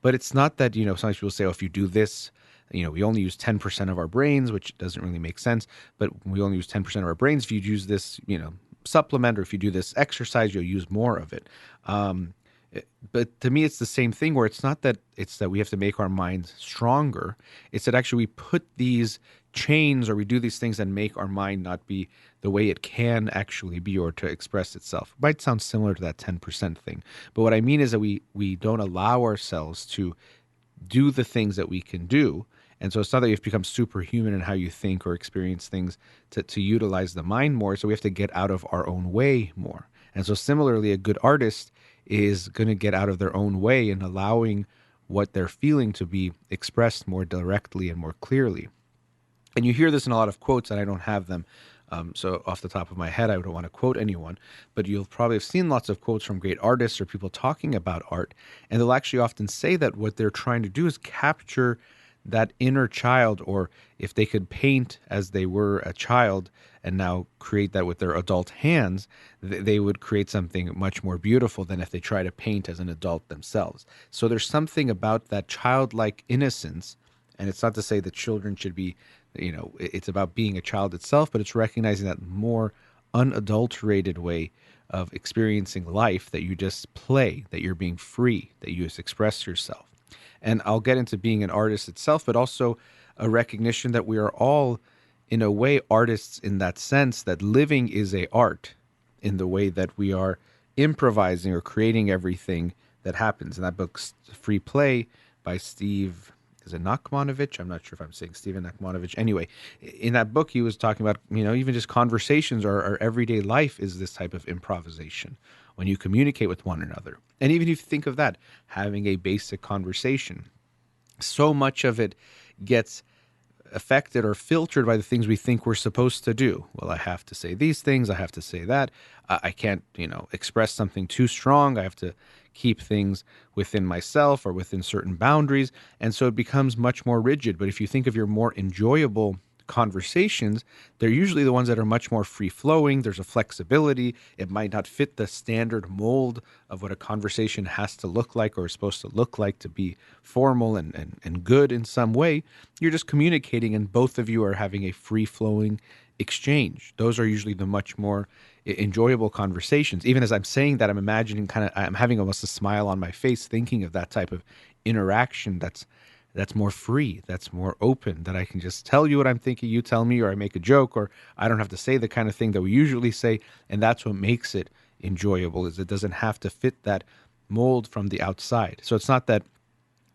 But it's not that, sometimes people say, oh, if you do this, we only use 10% of our brains, which doesn't really make sense. But we only use 10% of our brains. If you use this, supplement, or if you do this exercise, you'll use more of it. But to me, it's the same thing where it's not that we have to make our minds stronger. It's that actually we put these chains or we do these things and make our mind not be the way it can actually be or to express itself. It might sound similar to that 10% thing. But what I mean is that we don't allow ourselves to do the things that we can do. And so it's not that you have to become superhuman in how you think or experience things to utilize the mind more. So we have to get out of our own way more. And so similarly, a good artist is going to get out of their own way and allowing what they're feeling to be expressed more directly and more clearly. And you hear this in a lot of quotes, and I don't have them. So off the top of my head, I don't want to quote anyone, but you'll probably have seen lots of quotes from great artists or people talking about art. And they'll actually often say that what they're trying to do is capture that inner child, or if they could paint as they were a child and now create that with their adult hands, they would create something much more beautiful than if they try to paint as an adult themselves. So there's something about that childlike innocence, and it's not to say that children should be, it's about being a child itself, but it's recognizing that more unadulterated way of experiencing life, that you just play, that you're being free, that you just express yourself. And I'll get into being an artist itself, but also a recognition that we are all, in a way, artists in that sense, that living is a art in the way that we are improvising or creating everything that happens. And that book's Free Play by Steve is it Nachmanovich? I'm not sure if I'm saying Stephen Nachmanovich. Anyway, in that book, he was talking about, even just conversations or our everyday life is this type of improvisation when you communicate with one another. And even if you think of that, having a basic conversation, so much of it gets affected or filtered by the things we think we're supposed to do. Well, I have to say these things. I have to say that. I can't, express something too strong. I have to keep things within myself or within certain boundaries. And so it becomes much more rigid. But if you think of your more enjoyable conversations, they're usually the ones that are much more free flowing. There's a flexibility. It might not fit the standard mold of what a conversation has to look like or is supposed to look like to be formal and good in some way. You're just communicating and both of you are having a free flowing exchange. Those are usually the much more enjoyable conversations. Even as I'm saying that, I'm imagining I'm having almost a smile on my face thinking of that type of interaction that's more free, that's more open, that I can just tell you what I'm thinking, you tell me, or I make a joke, or I don't have to say the kind of thing that we usually say. And that's what makes it enjoyable, is it doesn't have to fit that mold from the outside. So it's not that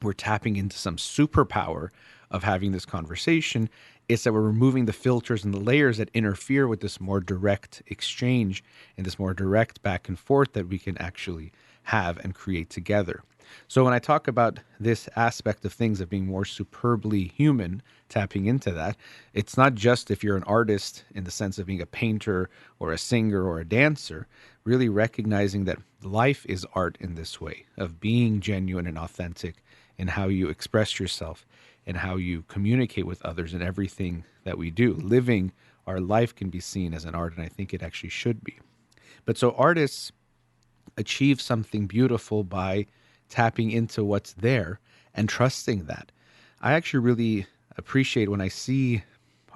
we're tapping into some superpower of having this conversation. It's that we're removing the filters and the layers that interfere with this more direct exchange and this more direct back and forth that we can actually have and create together. So when I talk about this aspect of things of being more superbly human, tapping into that, it's not just if you're an artist in the sense of being a painter or a singer or a dancer, really recognizing that life is art in this way of being genuine and authentic in how you express yourself and how you communicate with others in everything that we do. Living our life can be seen as an art, and I think it actually should be. But so artists achieve something beautiful by tapping into what's there and trusting that. I actually really appreciate when I see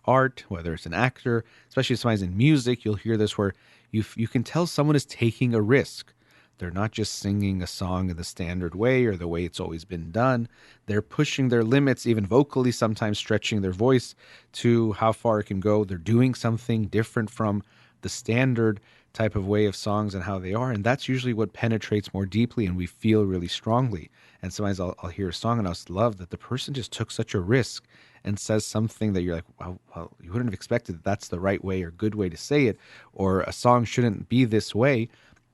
art, whether it's an actor, especially sometimes in music, you'll hear this where you can tell someone is taking a risk. They're not just singing a song in the standard way or the way it's always been done. They're pushing their limits, even vocally, sometimes stretching their voice to how far it can go. They're doing something different from the standard type of way of songs and how they are. And that's usually what penetrates more deeply and we feel really strongly. And sometimes I'll hear a song and I'll just love that the person just took such a risk and says something that you're like, well, you wouldn't have expected that that's the right way or good way to say it, or a song shouldn't be this way,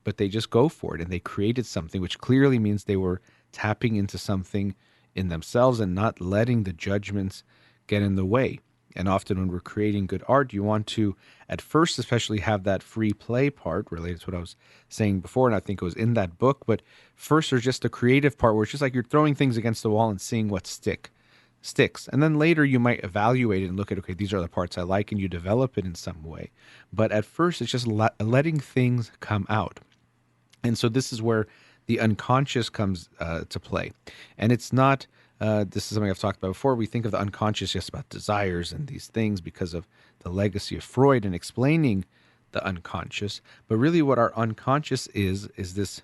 but they just go for it and they created something, which clearly means they were tapping into something in themselves and not letting the judgments get in the way. And often when we're creating good art, you want to, at first especially, have that free play part related to what I was saying before, and I think it was in that book. But first there's just the creative part where it's just like you're throwing things against the wall and seeing what sticks. And then later you might evaluate it and look at, okay, these are the parts I like, and you develop it in some way. But at first it's just letting things come out. And so this is where the unconscious comes to play. And it's not, this is something I've talked about before, we think of the unconscious just about desires and these things because of the legacy of Freud and explaining the unconscious. But really what our unconscious is this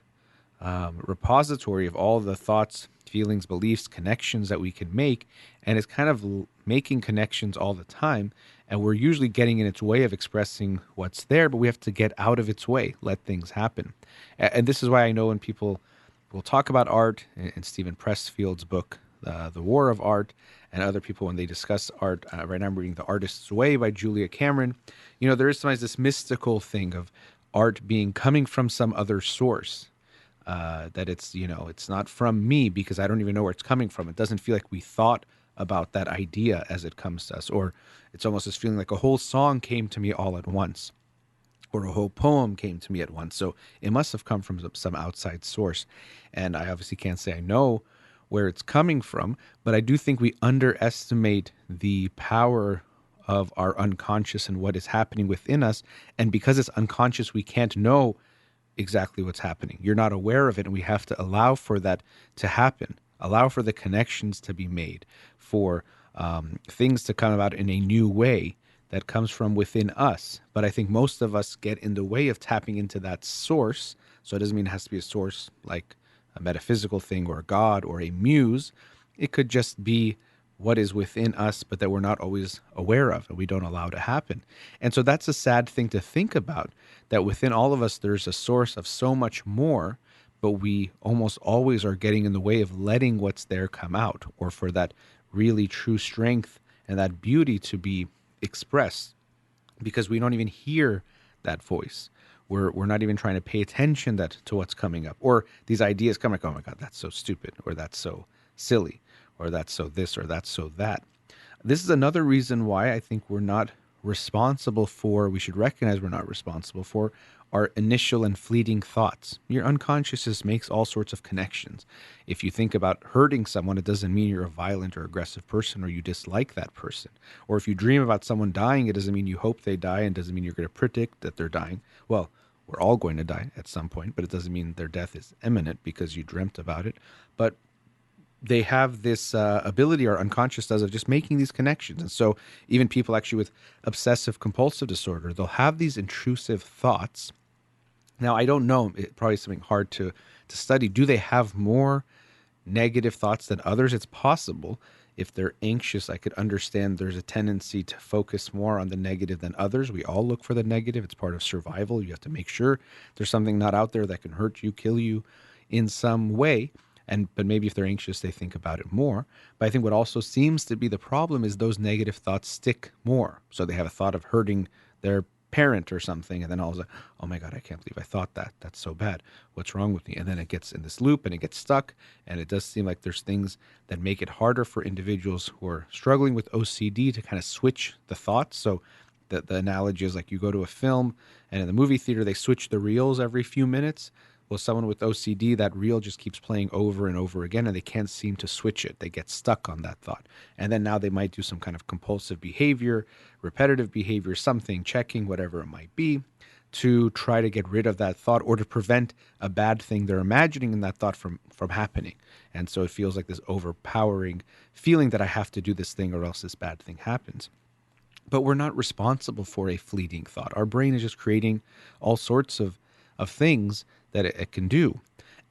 repository of all the thoughts, feelings, beliefs, connections that we can make. And it's kind of making connections all the time. And we're usually getting in its way of expressing what's there, but we have to get out of its way, let things happen. And this is why I know when people will talk about art, in Stephen Pressfield's book, The War of Art, and other people when they discuss art, right now I'm reading The Artist's Way by Julia Cameron, there is sometimes this mystical thing of art being coming from some other source. That it's not from me because I don't even know where it's coming from. It doesn't feel like we thought about that idea as it comes to us, or it's almost this feeling like a whole song came to me all at once, or a whole poem came to me at once. So it must have come from some outside source. And I obviously can't say I know where it's coming from, but I do think we underestimate the power of our unconscious and what is happening within us. And because it's unconscious, we can't know exactly what's happening. You're not aware of it, and we have to allow for that to happen, allow for the connections to be made, for things to come about in a new way that comes from within us. But I think most of us get in the way of tapping into that source. So it doesn't mean it has to be a source like a metaphysical thing or a god or a muse. It could just be what is within us, but that we're not always aware of and we don't allow to happen. And so that's a sad thing to think about, that within all of us, there's a source of so much more, but we almost always are getting in the way of letting what's there come out, or for that really true strength and that beauty to be expressed, because we don't even hear that voice. We're not even trying to pay attention to what's coming up, or these ideas come like, oh my God, that's so stupid, or that's so silly, or that's so this, or that's so that. This is another reason why I think we should recognize we're not responsible for our initial and fleeting thoughts. Your unconscious just makes all sorts of connections. If you think about hurting someone, it doesn't mean you're a violent or aggressive person or you dislike that person. Or if you dream about someone dying, it doesn't mean you hope they die and doesn't mean you're going to predict that they're dying. Well, we're all going to die at some point, but it doesn't mean their death is imminent because you dreamt about it. But they have this ability, our unconscious does, of just making these connections. And so even people actually with obsessive compulsive disorder, they'll have these intrusive thoughts. Now, I don't know, it probably something hard to study. Do they have more negative thoughts than others? It's possible. If they're anxious, I could understand there's a tendency to focus more on the negative than others. We all look for the negative. It's part of survival. You have to make sure there's something not out there that can hurt you, kill you in some way. But maybe if they're anxious, they think about it more. But I think what also seems to be the problem is those negative thoughts stick more. So they have a thought of hurting their parent or something, and then all of a sudden, oh my God, I can't believe I thought that. That's so bad. What's wrong with me? And then it gets in this loop and it gets stuck. And it does seem like there's things that make it harder for individuals who are struggling with OCD to kind of switch the thoughts. So the analogy is like you go to a film and in the movie theater, they switch the reels every few minutes. Well, someone with OCD, that reel just keeps playing over and over again, and they can't seem to switch it. They get stuck on that thought. And then now they might do some kind of compulsive behavior, repetitive behavior, something, checking, whatever it might be, to try to get rid of that thought or to prevent a bad thing they're imagining in that thought from happening. And so it feels like this overpowering feeling that I have to do this thing or else this bad thing happens. But we're not responsible for a fleeting thought. Our brain is just creating all sorts of things that it can do.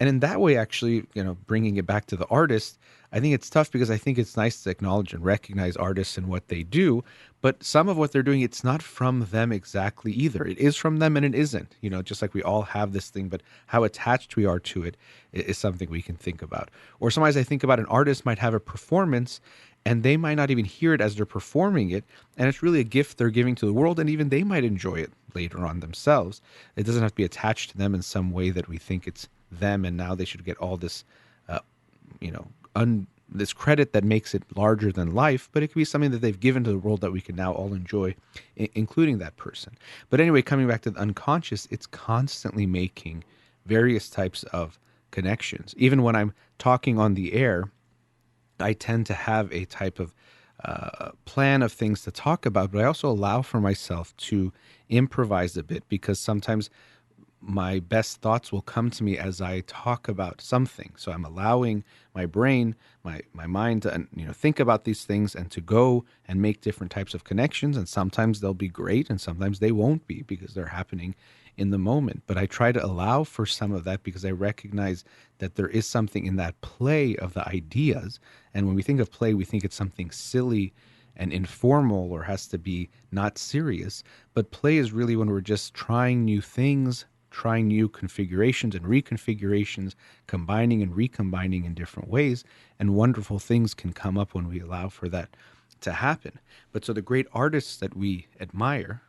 And in that way, actually, bringing it back to the artist, I think it's tough because I think it's nice to acknowledge and recognize artists and what they do. But some of what they're doing, it's not from them exactly either. It is from them and it isn't, just like we all have this thing, but how attached we are to it is something we can think about. Or sometimes I think about an artist might have a performance and they might not even hear it as they're performing it. And it's really a gift they're giving to the world. And even they might enjoy it later on themselves. It doesn't have to be attached to them in some way that we think it's them. And now they should get all this, this credit that makes it larger than life. But it could be something that they've given to the world that we can now all enjoy, including that person. But anyway, coming back to the unconscious, it's constantly making various types of connections. Even when I'm talking on the air, I tend to have a type of plan of things to talk about, but I also allow for myself to improvise a bit because sometimes my best thoughts will come to me as I talk about something. So I'm allowing my brain, my mind to think about these things and to go and make different types of connections. And sometimes they'll be great and sometimes they won't be because they're happening in the moment. But I try to allow for some of that because I recognize that there is something in that play of the ideas. And when we think of play, we think it's something silly and informal or has to be not serious. But play is really when we're just trying new things, trying new configurations and reconfigurations, combining and recombining in different ways. And wonderful things can come up when we allow for that to happen. But so the great artists that we admire,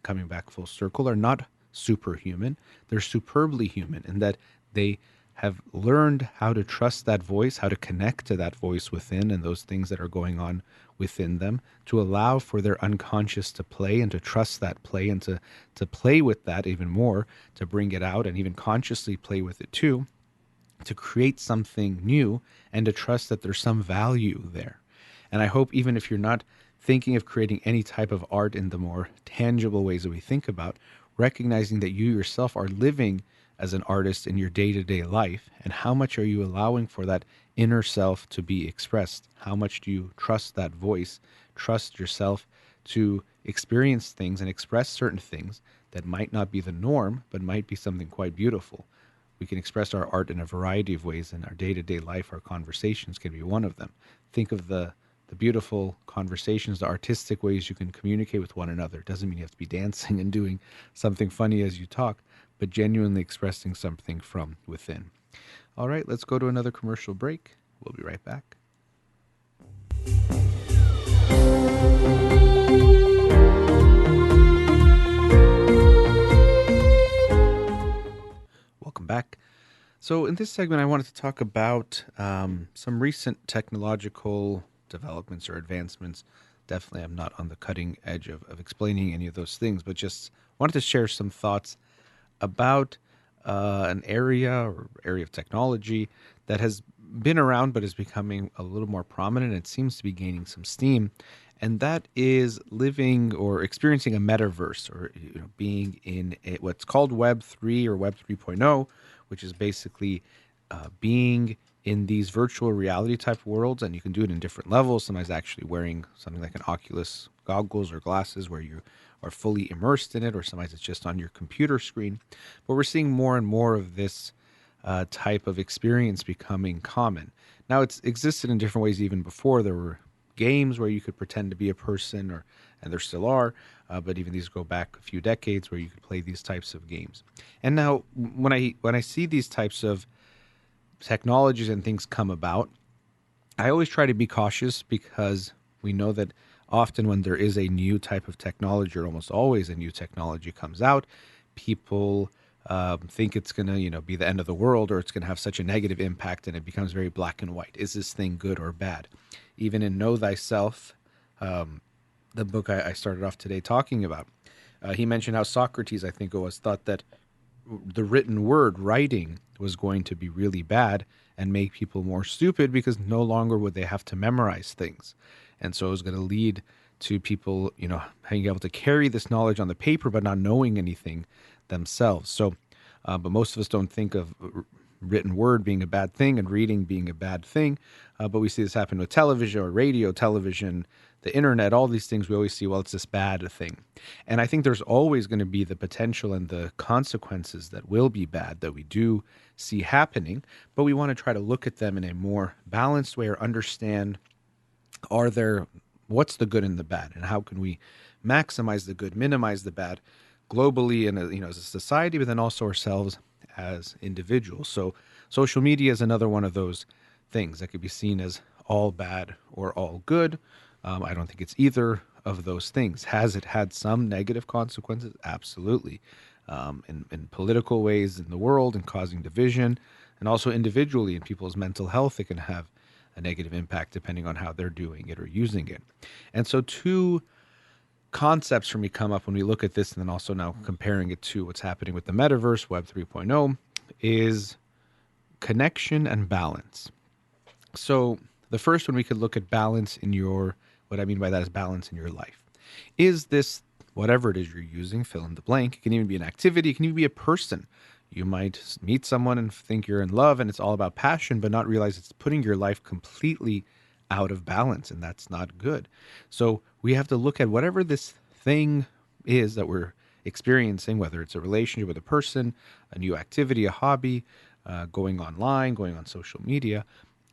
coming back full circle, are not superhuman. They're superbly human in that they have learned how to trust that voice, how to connect to that voice within and those things that are going on within them, to allow for their unconscious to play and to trust that play and to play with that even more, to bring it out and even consciously play with it too, to create something new and to trust that there's some value there. And I hope even if you're not thinking of creating any type of art in the more tangible ways that we think about, recognizing that you yourself are living as an artist in your day-to-day life, and how much are you allowing for that inner self to be expressed? How much do you trust that voice, trust yourself to experience things and express certain things that might not be the norm, but might be something quite beautiful? We can express our art in a variety of ways in our day-to-day life. Our conversations can be one of them. Think of the beautiful conversations, the artistic ways you can communicate with one another. It doesn't mean you have to be dancing and doing something funny as you talk, but genuinely expressing something from within. All right, let's go to another commercial break. We'll be right back. Welcome back. So, in this segment, I wanted to talk about some recent technological developments or advancements. Definitely, I'm not on the cutting edge of explaining any of those things, but just wanted to share some thoughts about an area of technology that has been around but is becoming a little more prominent. It seems to be gaining some steam, and that is living or experiencing a metaverse, or being in what's called Web 3 or Web 3.0, which is basically being in these virtual reality type worlds. And you can do it in different levels. Sometimes actually wearing something like an Oculus goggles or glasses where you are fully immersed in it, or sometimes it's just on your computer screen. But we're seeing more and more of this type of experience becoming common. Now, it's existed in different ways even before. There were games where you could pretend to be a person, and there still are, but even these go back a few decades where you could play these types of games. And now, when I see these types of technologies and things come about, I always try to be cautious, because we know that often when there is a new type of technology, or almost always a new technology comes out, people think it's going to, be the end of the world, or it's going to have such a negative impact, and it becomes very black and white. Is this thing good or bad? Even in Know Thyself, the book I started off today talking about, he mentioned how Socrates, I think it was, thought that the written word, writing, was going to be really bad and make people more stupid, because no longer would they have to memorize things. And so it was going to lead to people, being able to carry this knowledge on the paper but not knowing anything themselves. So, but most of us don't think of written word being a bad thing and reading being a bad thing. But we see this happen with television or radio, television, the internet, all these things. We always see, well, it's this bad thing. And I think there's always going to be the potential and the consequences that will be bad, that we do see happening. But we want to try to look at them in a more balanced way, or understand, what's the good and the bad, and how can we maximize the good, minimize the bad, globally and as a society, but then also ourselves as individuals. So social media is another one of those things that could be seen as all bad or all good. I don't think it's either of those things. Has it had some negative consequences? Absolutely. In political ways in the world, and causing division, and also individually in people's mental health, it can have a negative impact depending on how they're doing it or using it. And so two concepts for me come up when we look at this, and then also now comparing it to what's happening with the metaverse, Web 3.0, is connection and balance. So the first one, we could look at balance in what I mean by that is balance in your life. Is this, whatever it is you're using, fill in the blank. It can even be an activity. It can even be a person. You might meet someone and think you're in love and it's all about passion, but not realize it's putting your life completely out of balance, and that's not good. So we have to look at whatever this thing is that we're experiencing, whether it's a relationship with a person, a new activity, a hobby, going online, going on social media.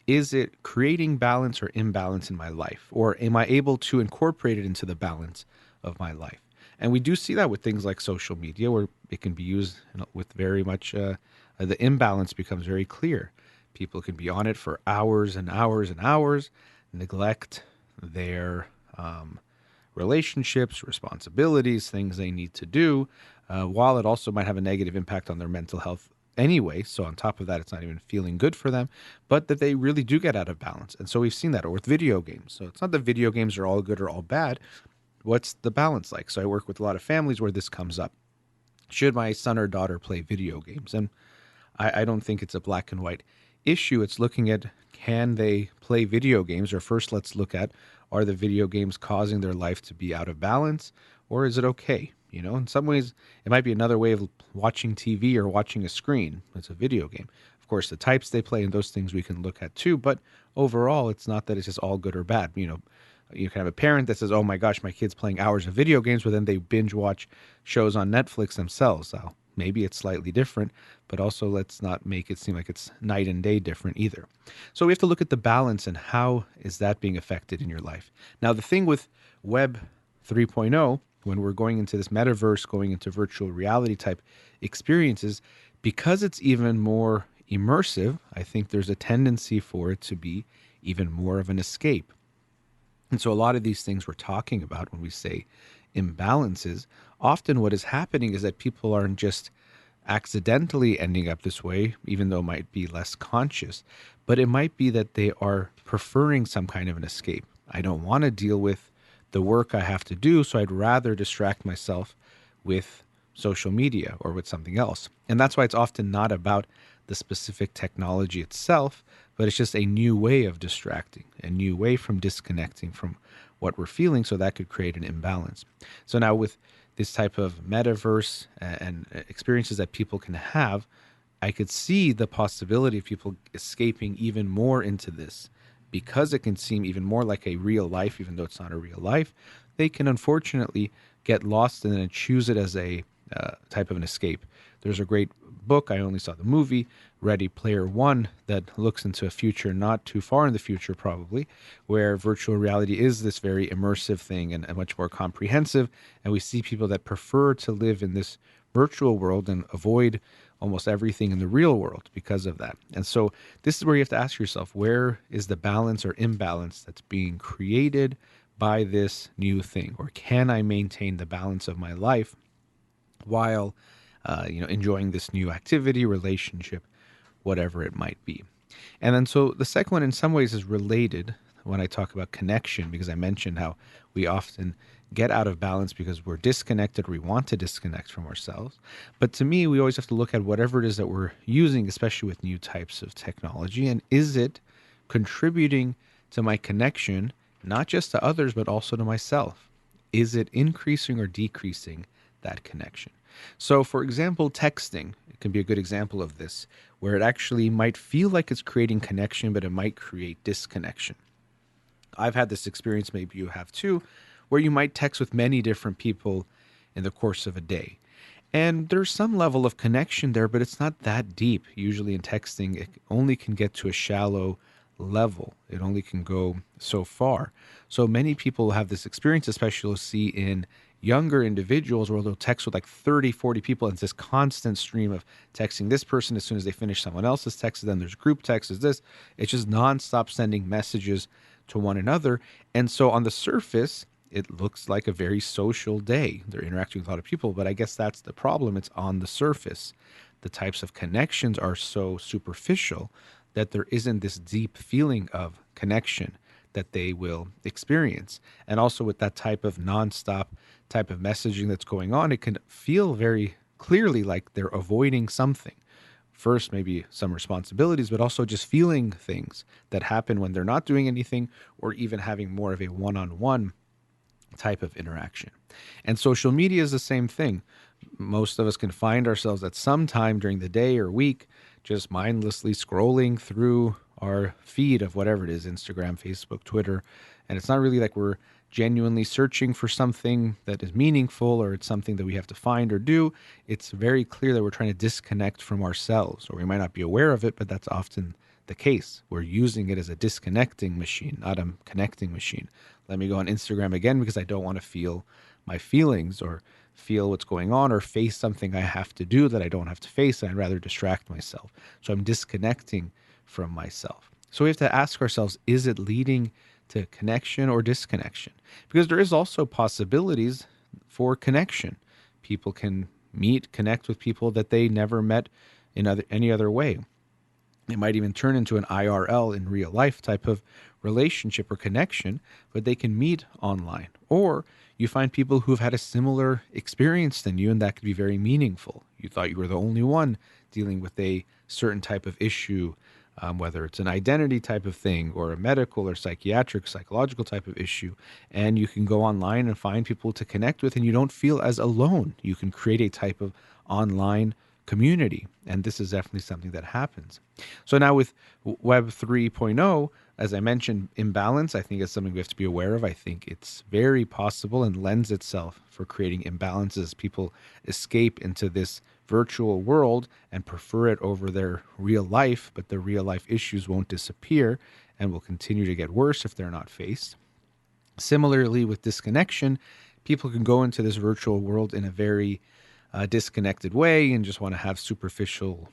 Is it creating balance or imbalance in my life? Or am I able to incorporate it into the balance of my life? And we do see that with things like social media, where it can be used with very much, the imbalance becomes very clear. People can be on it for hours and hours and hours, neglect their relationships, responsibilities, things they need to do, while it also might have a negative impact on their mental health anyway. So on top of that, it's not even feeling good for them, but that they really do get out of balance. And so we've seen that, or with video games. So it's not that video games are all good or all bad. What's the balance like? So I work with a lot of families where this comes up. Should my son or daughter play video games? And I don't think it's a black and white issue. It's looking at, can they play video games? Or first, let's look at, are the video games causing their life to be out of balance? Or is it okay? In some ways, it might be another way of watching TV or watching a screen. It's a video game. Of course, the types they play and those things we can look at too. But overall, it's not that it's just all good or bad. You can have a parent that says, oh my gosh, my kid's playing hours of video games, but then they binge watch shows on Netflix themselves. So maybe it's slightly different, but also let's not make it seem like it's night and day different either. So we have to look at the balance and how is that being affected in your life. Now, the thing with Web 3.0, when we're going into this metaverse, going into virtual reality type experiences, because it's even more immersive, I think there's a tendency for it to be even more of an escape. And so a lot of these things we're talking about when we say imbalances, often what is happening is that people aren't just accidentally ending up this way, even though it might be less conscious, but it might be that they are preferring some kind of an escape. I don't want to deal with the work I have to do, so I'd rather distract myself with social media or with something else. And that's why it's often not about the specific technology itself, but it's just a new way of distracting, a new way from disconnecting from what we're feeling, so that could create an imbalance. So now with this type of metaverse and experiences that people can have, I could see the possibility of people escaping even more into this because it can seem even more like a real life, even though it's not a real life. They can unfortunately get lost in it and choose it as a type of an escape. There's a great book, I only saw the movie, Ready Player One, that looks into a future not too far in the future, probably, where virtual reality is this very immersive thing and much more comprehensive. And we see people that prefer to live in this virtual world and avoid almost everything in the real world because of that. And so this is where you have to ask yourself, where is the balance or imbalance that's being created by this new thing? Or can I maintain the balance of my life while enjoying this new activity, relationship, whatever it might be? And then so the second one in some ways is related when I talk about connection, because I mentioned how we often get out of balance because we're disconnected, or we want to disconnect from ourselves. But to me, we always have to look at whatever it is that we're using, especially with new types of technology, and is it contributing to my connection, not just to others, but also to myself? Is it increasing or decreasing that connection? So, for example, texting it can be a good example of this, where it actually might feel like it's creating connection, but it might create disconnection. I've had this experience, maybe you have too, where you might text with many different people in the course of a day. And there's some level of connection there, but it's not that deep. Usually in texting, it only can get to a shallow level. It only can go so far. So many people have this experience, especially you'll see in younger individuals where they'll text with like 30, 40 people, and it's this constant stream of texting this person as soon as they finish someone else's text. Then there's group text, is this. It's just nonstop sending messages to one another. And so on the surface, it looks like a very social day. They're interacting with a lot of people, but I guess that's the problem. It's on the surface. The types of connections are so superficial that there isn't this deep feeling of connection that they will experience. And also with that type of nonstop type of messaging that's going on, it can feel very clearly like they're avoiding something. First, maybe some responsibilities, but also just feeling things that happen when they're not doing anything, or even having more of a one-on-one type of interaction. And social media is the same thing. Most of us can find ourselves at some time during the day or week just mindlessly scrolling through our feed of whatever it is, Instagram, Facebook, Twitter. And it's not really like we're genuinely searching for something that is meaningful, or it's something that we have to find or do. It's very clear that we're trying to disconnect from ourselves, or we might not be aware of it, but that's often the case. We're using it as a disconnecting machine, not a connecting machine. Let me go on Instagram again because I don't want to feel my feelings, or feel what's going on, or face something I have to do that I don't have to face, and I'd rather distract myself. So I'm disconnecting from myself. So we have to ask ourselves, is it leading to connection or disconnection? Because there is also possibilities for connection. People can connect with people that they never met in any other way. It might even turn into an IRL, in real life type of relationship or connection, but they can meet online. Or you find people who've had a similar experience than you, and that could be very meaningful. You thought you were the only one dealing with a certain type of issue, whether it's an identity type of thing, or a medical or psychiatric, psychological type of issue. And you can go online and find people to connect with, and you don't feel as alone. You can create a type of online community. And this is definitely something that happens. So now with Web 3.0, as I mentioned, imbalance, I think is something we have to be aware of. I think it's very possible and lends itself for creating imbalances. People escape into this virtual world and prefer it over their real life, but the real life issues won't disappear and will continue to get worse if they're not faced. Similarly, with disconnection, people can go into this virtual world in a very disconnected way and just want to have superficial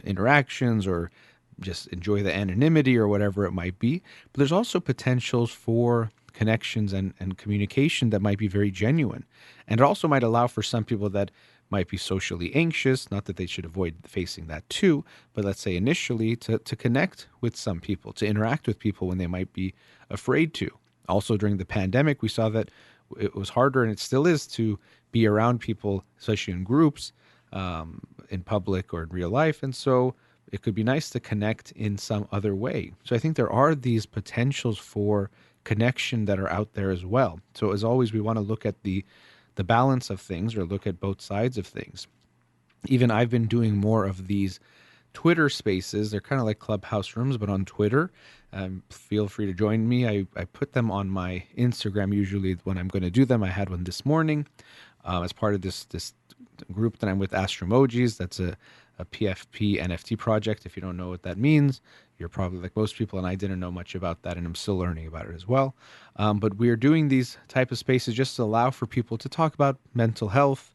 interactions, or just enjoy the anonymity or whatever it might be. But there's also potentials for connections and communication that might be very genuine. And it also might allow for some people that might be socially anxious, not that they should avoid facing that too, but let's say initially to connect with some people, to interact with people when they might be afraid to. Also during the pandemic, we saw that it was harder, and it still is, to be around people, especially in groups, in public or in real life. And so it could be nice to connect in some other way. So I think there are these potentials for connection that are out there as well. So as always, we want to look at the balance of things, or look at both sides of things. Even I've been doing more of these Twitter spaces. They're kind of like clubhouse rooms, but on Twitter. Feel free to join me. I put them on my Instagram usually when I'm going to do them. I had one this morning as part of this group that I'm with, Astromojis. That's a PFP NFT project. If you don't know what that means, you're probably like most people, and I didn't know much about that, and I'm still learning about it as well. But we're doing these type of spaces just to allow for people to talk about mental health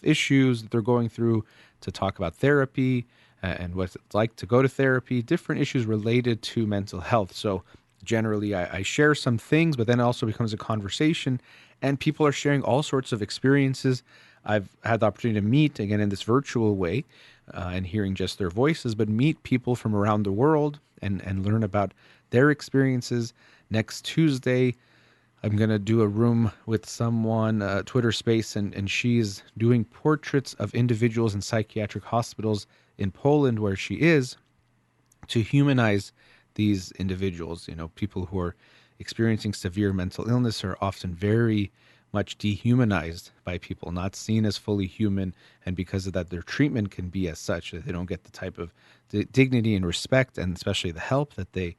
issues that they're going through, to talk about therapy and what it's like to go to therapy, different issues related to mental health. So generally, I share some things, but then it also becomes a conversation, and people are sharing all sorts of experiences. I've had the opportunity to meet, again, in this virtual way, and hearing just their voices, but meet people from around the world and learn about their experiences. Next Tuesday, I'm going to do a room with someone, Twitter space, and she's doing portraits of individuals in psychiatric hospitals in Poland, where she is, to humanize these individuals. You know, people who are experiencing severe mental illness are often very much dehumanized by people, not seen as fully human, and because of that, their treatment can be as such that they don't get the type of dignity and respect, and especially the help that they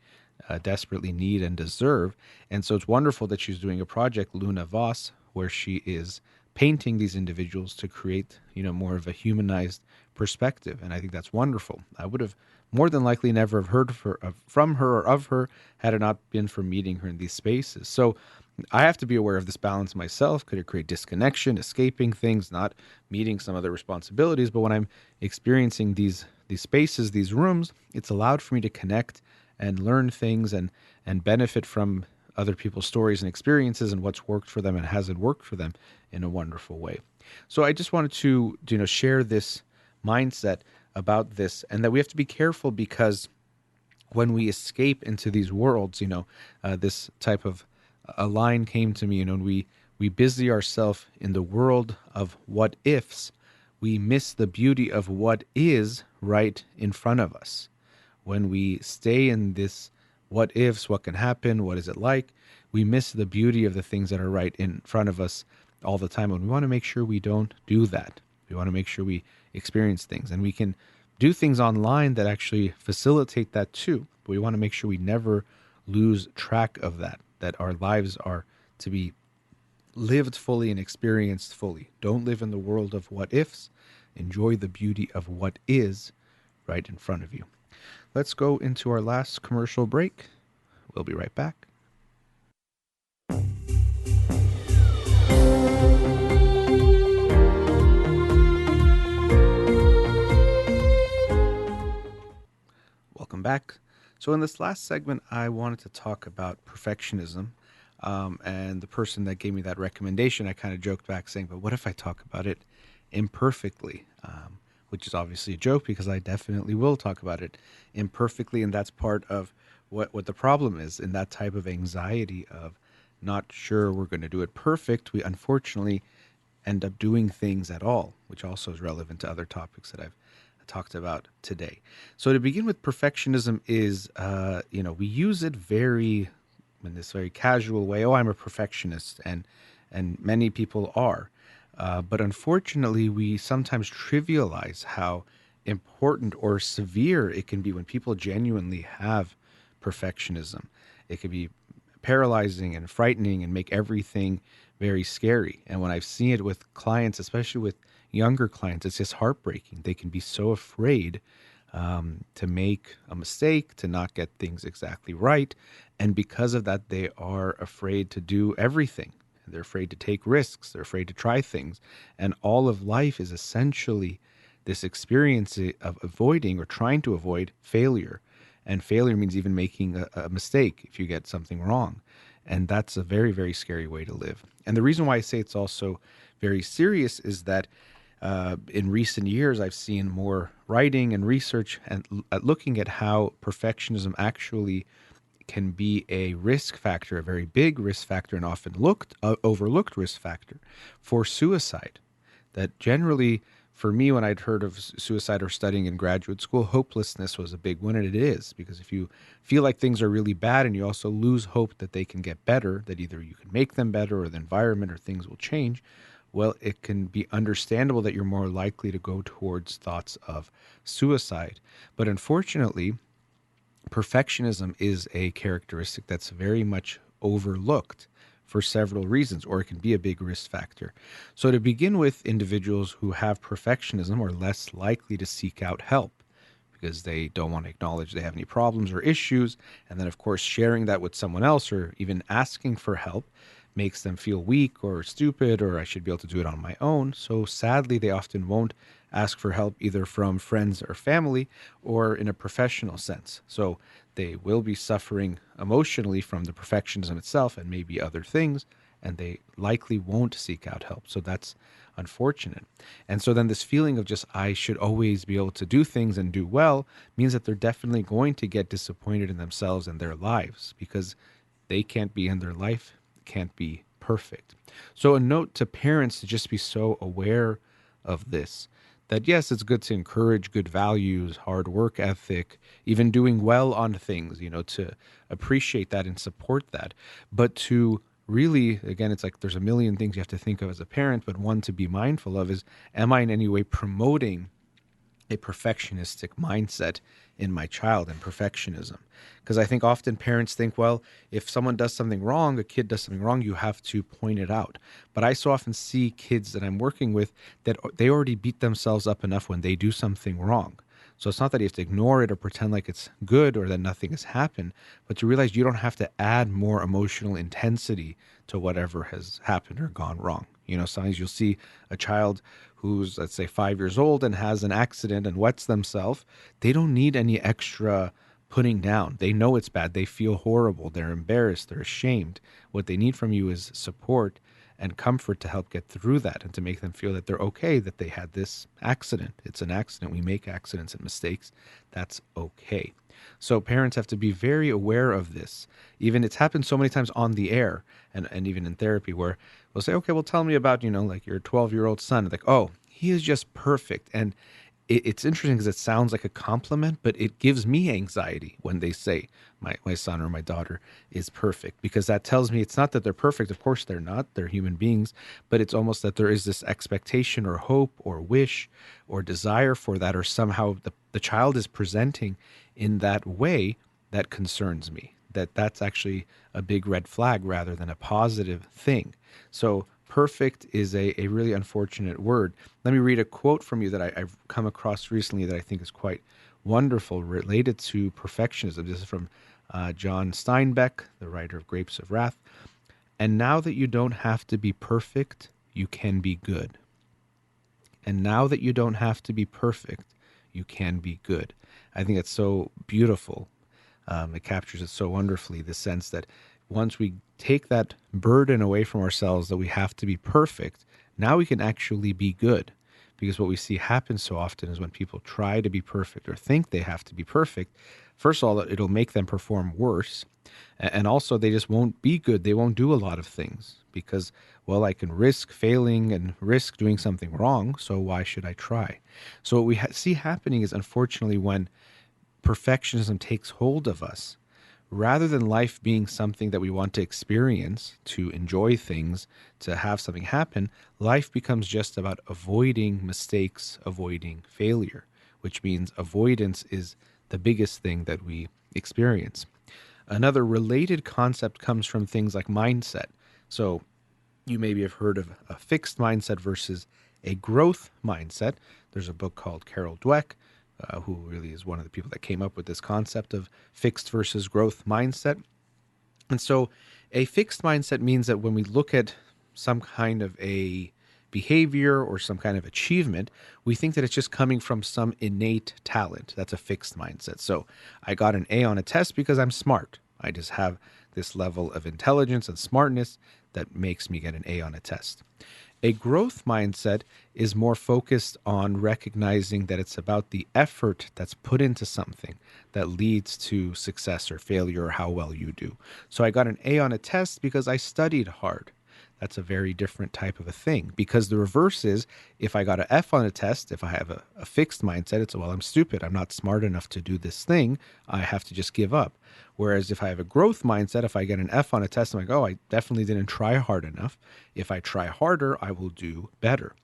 desperately need and deserve. And so it's wonderful that she's doing a project, Luna Voss, where she is painting these individuals to create, more of a humanized perspective. And I think that's wonderful. I would have more than likely never have heard from her or of her had it not been for meeting her in these spaces. So I have to be aware of this balance myself. Could it create disconnection, escaping things, not meeting some other responsibilities? But when I'm experiencing these spaces, these rooms, it's allowed for me to connect and learn things and benefit from other people's stories and experiences and what's worked for them and hasn't worked for them in a wonderful way. So I just wanted to share this mindset about this, and that we have to be careful, because when we escape into these worlds, this type of a line came to me, and we busy ourselves in the world of what ifs, we miss the beauty of what is right in front of us. When we stay in this what ifs, what can happen, what is it like, we miss the beauty of the things that are right in front of us all the time. And we want to make sure we don't do that. We want to make sure we experience things, and we can do things online that actually facilitate that too. But we want to make sure we never lose track of that our lives are to be lived fully and experienced fully. Don't live in the world of what ifs. Enjoy the beauty of what is right in front of you. Let's go into our last commercial break. We'll be right back. Welcome back. So in this last segment, I wanted to talk about perfectionism. And the person that gave me that recommendation, I kind of joked back saying, but what if I talk about it imperfectly? Which is obviously a joke, because I definitely will talk about it imperfectly. And that's part of what the problem is in that type of anxiety of not sure we're going to do it perfect. We unfortunately end up doing things at all, which also is relevant to other topics that I've talked about today. So to begin with, perfectionism is, we use it in this very casual way. Oh, I'm a perfectionist, and many people are. But unfortunately, we sometimes trivialize how important or severe it can be when people genuinely have perfectionism. It can be paralyzing and frightening and make everything very scary. And when I've seen it with clients, especially with younger clients, it's just heartbreaking. They can be so afraid to make a mistake, to not get things exactly right. And because of that, they are afraid to do everything. They're afraid to take risks. They're afraid to try things. And all of life is essentially this experience of avoiding or trying to avoid failure. And failure means even making a mistake if you get something wrong. And that's a very, very scary way to live. And the reason why I say it's also very serious is that in recent years, I've seen more writing and research and looking at how perfectionism actually can be a risk factor, a very big risk factor, and often overlooked risk factor for suicide. That generally, for me, when I'd heard of suicide or studying in graduate school, hopelessness was a big one, and it is, because if you feel like things are really bad and you also lose hope that they can get better, that either you can make them better or the environment or things will change, well, it can be understandable that you're more likely to go towards thoughts of suicide. But unfortunately, perfectionism is a characteristic that's very much overlooked for several reasons, or it can be a big risk factor. So, to begin with, individuals who have perfectionism are less likely to seek out help because they don't want to acknowledge they have any problems or issues. And then, of course, sharing that with someone else or even asking for help makes them feel weak or stupid, or I should be able to do it on my own. So sadly, they often won't ask for help either from friends or family or in a professional sense. So they will be suffering emotionally from the perfectionism itself and maybe other things, and they likely won't seek out help. So that's unfortunate. And so then this feeling of just, I should always be able to do things and do well, means that they're definitely going to get disappointed in themselves and their lives because they can't be in their life, can't be perfect. So a note to parents to just be so aware of this, that yes, it's good to encourage good values, hard work ethic, even doing well on things, to appreciate that and support that. But to really, again, it's like there's a million things you have to think of as a parent, but one to be mindful of is, am I in any way promoting a perfectionistic mindset in my child and perfectionism? Because I think often parents think, well, if someone does something wrong, a kid does something wrong, you have to point it out. But I so often see kids that I'm working with that they already beat themselves up enough when they do something wrong. So it's not that you have to ignore it or pretend like it's good or that nothing has happened, but to realize you don't have to add more emotional intensity to whatever has happened or gone wrong. Sometimes you'll see a child who's, let's say, 5 years old and has an accident and wets themselves. They don't need any extra putting down. They know it's bad. They feel horrible. They're embarrassed. They're ashamed. What they need from you is support and comfort to help get through that and to make them feel that they're okay, that they had this accident. It's an accident. We make accidents and mistakes. That's okay. So parents have to be very aware of this. Even it's happened so many times on the air and even in therapy where we'll say, okay, well, tell me about, like your 12-year-old son. Like, oh, he is just perfect. And it's interesting because it sounds like a compliment, but it gives me anxiety when they say my son or my daughter is perfect, because that tells me it's not that they're perfect. Of course they're not. They're human beings, but it's almost that there is this expectation or hope or wish or desire for that, or somehow the child is presenting in that way that concerns me. That's actually a big red flag rather than a positive thing. So perfect is a really unfortunate word. Let me read a quote from you that I've come across recently that I think is quite wonderful related to perfectionism. This is from John Steinbeck, the writer of Grapes of Wrath. And now that you don't have to be perfect, you can be good. And now that you don't have to be perfect, you can be good. I think it's so beautiful. It captures it so wonderfully, the sense that once we take that burden away from ourselves that we have to be perfect, now we can actually be good. Because what we see happen so often is when people try to be perfect or think they have to be perfect, first of all, it'll make them perform worse. And also, they just won't be good. They won't do a lot of things because, well, I can risk failing and risk doing something wrong. So why should I try? So what we see happening is, unfortunately, when perfectionism takes hold of us, rather than life being something that we want to experience, to enjoy things, to have something happen, life becomes just about avoiding mistakes, avoiding failure, which means avoidance is the biggest thing that we experience. Another related concept comes from things like mindset. So you maybe have heard of a fixed mindset versus a growth mindset. There's a book called Carol Dweck, who really is one of the people that came up with this concept of fixed versus growth mindset. And so a fixed mindset means that when we look at some kind of a behavior or some kind of achievement, we think that it's just coming from some innate talent. That's a fixed mindset. So I got an A on a test because I'm smart. I just have this level of intelligence and smartness that makes me get an A on a test. A growth mindset is more focused on recognizing that it's about the effort that's put into something that leads to success or failure or how well you do. So I got an A on a test because I studied hard. That's a very different type of a thing, because the reverse is, if I got an F on a test, if I have a fixed mindset, it's, well, I'm stupid. I'm not smart enough to do this thing. I have to just give up. Whereas if I have a growth mindset, if I get an F on a test, I'm like, oh, I definitely didn't try hard enough. If I try harder, I will do better.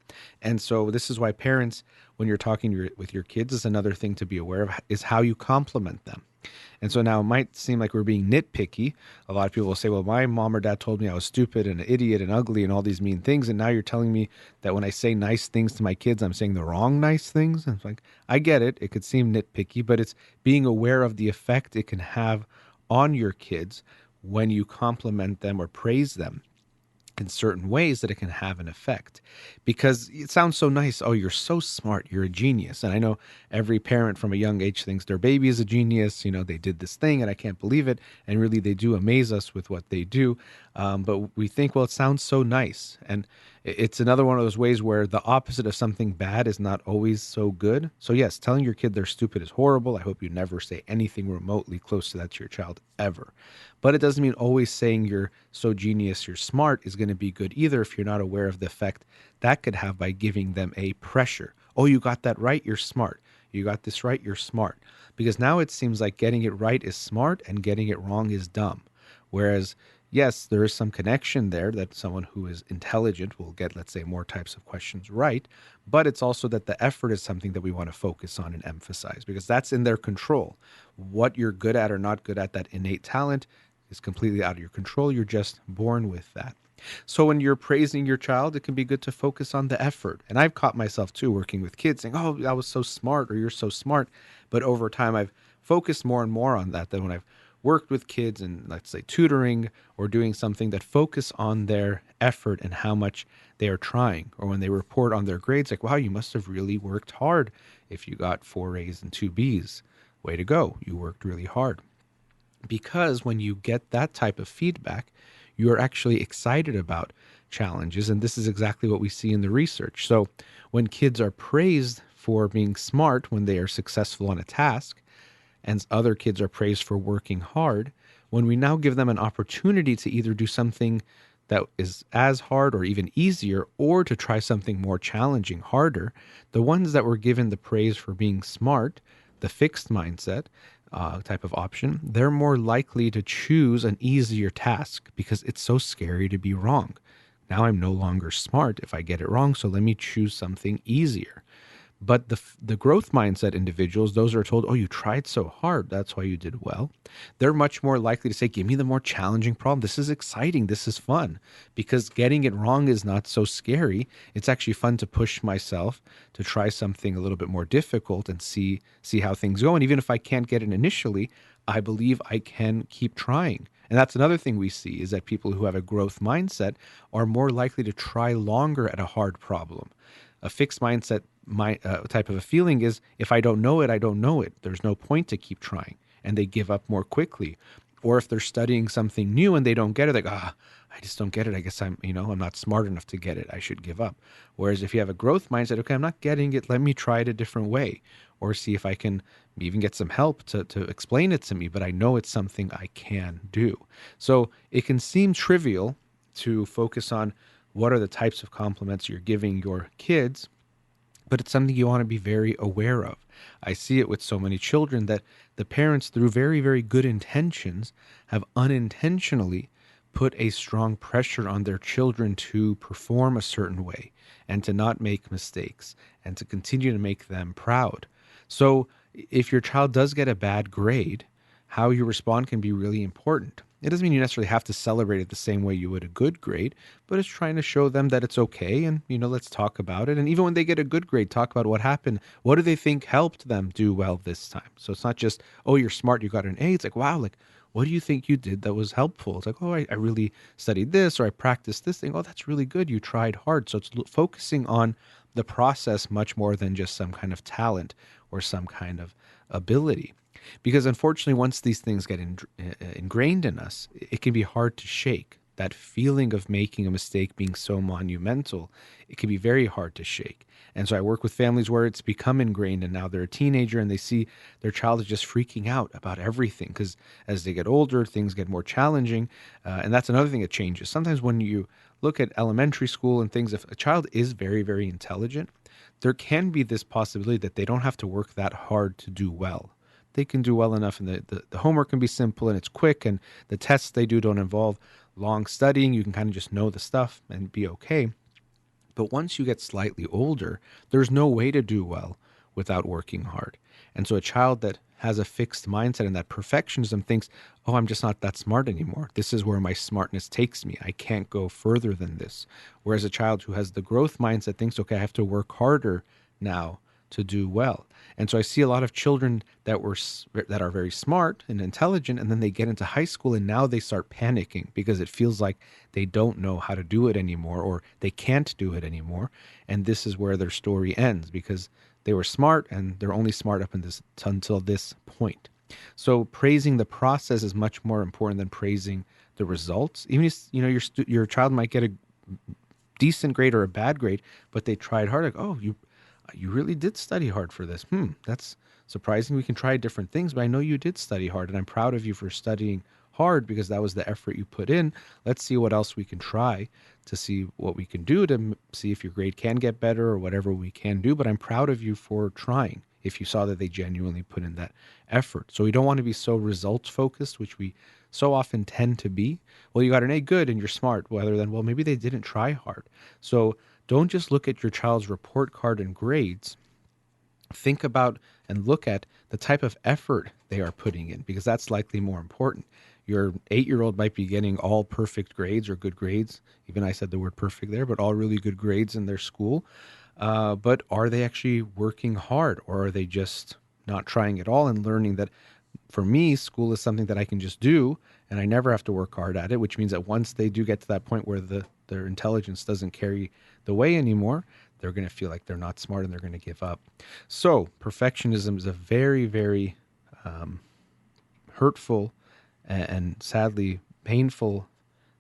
And so this is why parents, when you're talking with your kids, is another thing to be aware of, is how you compliment them. And so now it might seem like we're being nitpicky. A lot of people will say, well, my mom or dad told me I was stupid and an idiot and ugly and all these mean things. And now you're telling me that when I say nice things to my kids, I'm saying the wrong nice things. And it's like, I get it. It could seem nitpicky, but it's being aware of the effect it can have on your kids when you compliment them or praise them in certain ways, that it can have an effect. Because it sounds so nice. Oh, you're so smart. You're a genius. And I know every parent from a young age thinks their baby is a genius. You know, they did this thing and I can't believe it. And really, they do amaze us with what they do. But we think, well, it sounds so nice. And it's another one of those ways where the opposite of something bad is not always so good. So yes, telling your kid they're stupid is horrible. I hope you never say anything remotely close to that to your child ever. But it doesn't mean always saying you're so genius, you're smart is going to be good either, if you're not aware of the effect that could have by giving them a pressure. Oh, you got that right, you're smart. You got this right, you're smart. Because now it seems like getting it right is smart and getting it wrong is dumb. Whereas, yes, there is some connection there that someone who is intelligent will get, let's say, more types of questions right. But it's also that the effort is something that we want to focus on and emphasize, because that's in their control. What you're good at or not good at, that innate talent, is completely out of your control. You're just born with that. So when you're praising your child, it can be good to focus on the effort. And I've caught myself too working with kids saying, oh, that was so smart, or you're so smart. But over time, I've focused more and more on that. Then when I've worked with kids and, let's say, tutoring or doing something that focus on their effort and how much they are trying, or when they report on their grades, like, wow, you must have really worked hard if you got 4 A's and 2 B's. Way to go. You worked really hard. Because when you get that type of feedback, you are actually excited about challenges. And this is exactly what we see in the research. So when kids are praised for being smart when they are successful on a task, and other kids are praised for working hard, when we now give them an opportunity to either do something that is as hard or even easier, or to try something more challenging, harder, the ones that were given the praise for being smart, the fixed mindset type of option, they're more likely to choose an easier task because it's so scary to be wrong. Now I'm no longer smart if I get it wrong, so let me choose something easier. But the growth mindset individuals, those are told, oh, you tried so hard, that's why you did well. They're much more likely to say, give me the more challenging problem. This is exciting. This is fun. Because getting it wrong is not so scary. It's actually fun to push myself to try something a little bit more difficult and see how things go. And even if I can't get it initially, I believe I can keep trying. And that's another thing we see, is that people who have a growth mindset are more likely to try longer at a hard problem. A fixed mindset type of a feeling is, if I don't know it, I don't know it. There's no point to keep trying. And they give up more quickly. Or if they're studying something new and they don't get it, like, I just don't get it. I guess I'm not smart enough to get it. I should give up. Whereas if you have a growth mindset, okay, I'm not getting it. Let me try it a different way, or see if I can even get some help to explain it to me. But I know it's something I can do. So it can seem trivial to focus on what are the types of compliments you're giving your kids, but it's something you want to be very aware of. I see it with so many children that the parents, through very, very good intentions, have unintentionally put a strong pressure on their children to perform a certain way and to not make mistakes and to continue to make them proud. So if your child does get a bad grade, how you respond can be really important. It doesn't mean you necessarily have to celebrate it the same way you would a good grade, but it's trying to show them that it's okay, and, let's talk about it. And even when they get a good grade, talk about what happened. What do they think helped them do well this time? So it's not just, oh, you're smart, you got an A. It's like, wow, like, what do you think you did that was helpful? It's like, oh, I really studied this, or I practiced this thing. Oh, that's really good. You tried hard. So it's focusing on the process much more than just some kind of talent or some kind of ability. Because unfortunately, once these things get ingrained in us, it can be hard to shake. That feeling of making a mistake being so monumental, it can be very hard to shake. And so I work with families where it's become ingrained and now they're a teenager and they see their child is just freaking out about everything because as they get older, things get more challenging. And that's another thing that changes. Sometimes when you look at elementary school and things, if a child is very, very intelligent, there can be this possibility that they don't have to work that hard to do well. They can do well enough and the homework can be simple and it's quick and the tests they do don't involve long studying. You can kind of just know the stuff and be okay. But once you get slightly older, there's no way to do well without working hard. And so a child that has a fixed mindset and that perfectionism thinks, oh, I'm just not that smart anymore. This is where my smartness takes me. I can't go further than this. Whereas a child who has the growth mindset thinks, okay, I have to work harder now to do well. And so I see a lot of children that are very smart and intelligent, and then they get into high school and now they start panicking because it feels like they don't know how to do it anymore or they can't do it anymore. And this is where their story ends because they were smart and they're only smart until this point. So praising the process is much more important than praising the results. Even if your child might get a decent grade or a bad grade, but they tried hard. Like, oh, you really did study hard for this. That's surprising. We can try different things, but I know you did study hard, and I'm proud of you for studying hard because that was the effort you put in. Let's see what else we can try to see what we can do to see if your grade can get better or whatever we can do. But I'm proud of you for trying if you saw that they genuinely put in that effort. So we don't want to be so results focused, which we so often tend to be. Well, you got an A, good, and you're smart, rather than, well, maybe they didn't try hard. So don't just look at your child's report card and grades. Think about and look at the type of effort they are putting in, because that's likely more important. Your 8-year-old might be getting all perfect grades or good grades. Even I said the word perfect there, but all really good grades in their school. But are they actually working hard, or are they just not trying at all and learning that for me, school is something that I can just do and I never have to work hard at it, which means that once they do get to that point where their intelligence doesn't carry the way anymore, they're going to feel like they're not smart and they're going to give up. So perfectionism is a very, very hurtful and sadly painful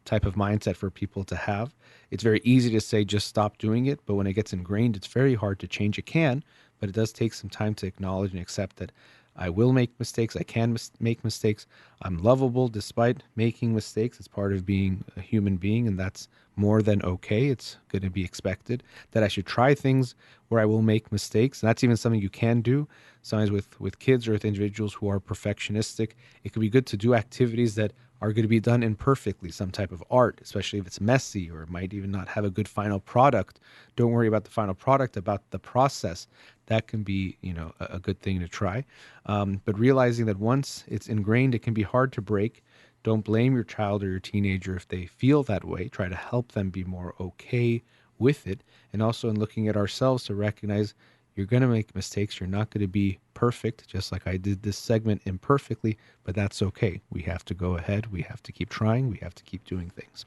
type of mindset for people to have. It's very easy to say just stop doing it, but when it gets ingrained, it's very hard to change. It can, but it does take some time to acknowledge and accept that I will make mistakes. I can make mistakes. I'm lovable despite making mistakes. It's part of being a human being, and that's more than okay. It's going to be expected that I should try things where I will make mistakes. And that's even something you can do. Sometimes with kids or with individuals who are perfectionistic, it can be good to do activities that are going to be done imperfectly, some type of art, especially if it's messy or it might even not have a good final product. Don't worry about the final product, about the process. That can be, a good thing to try. But realizing that once it's ingrained, it can be hard to break. Don't blame your child or your teenager if they feel that way. Try to help them be more okay with it. And also in looking at ourselves to recognize you're going to make mistakes. You're not going to be perfect, just like I did this segment imperfectly, but that's okay. We have to go ahead. We have to keep trying. We have to keep doing things.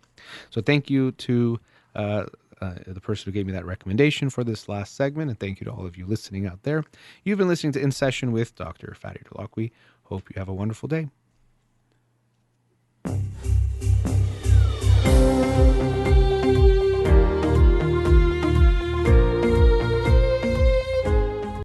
So thank you to the person who gave me that recommendation for this last segment, and thank you to all of you listening out there. You've been listening to In Session with Dr. Farid Holakouee. Hope you have a wonderful day.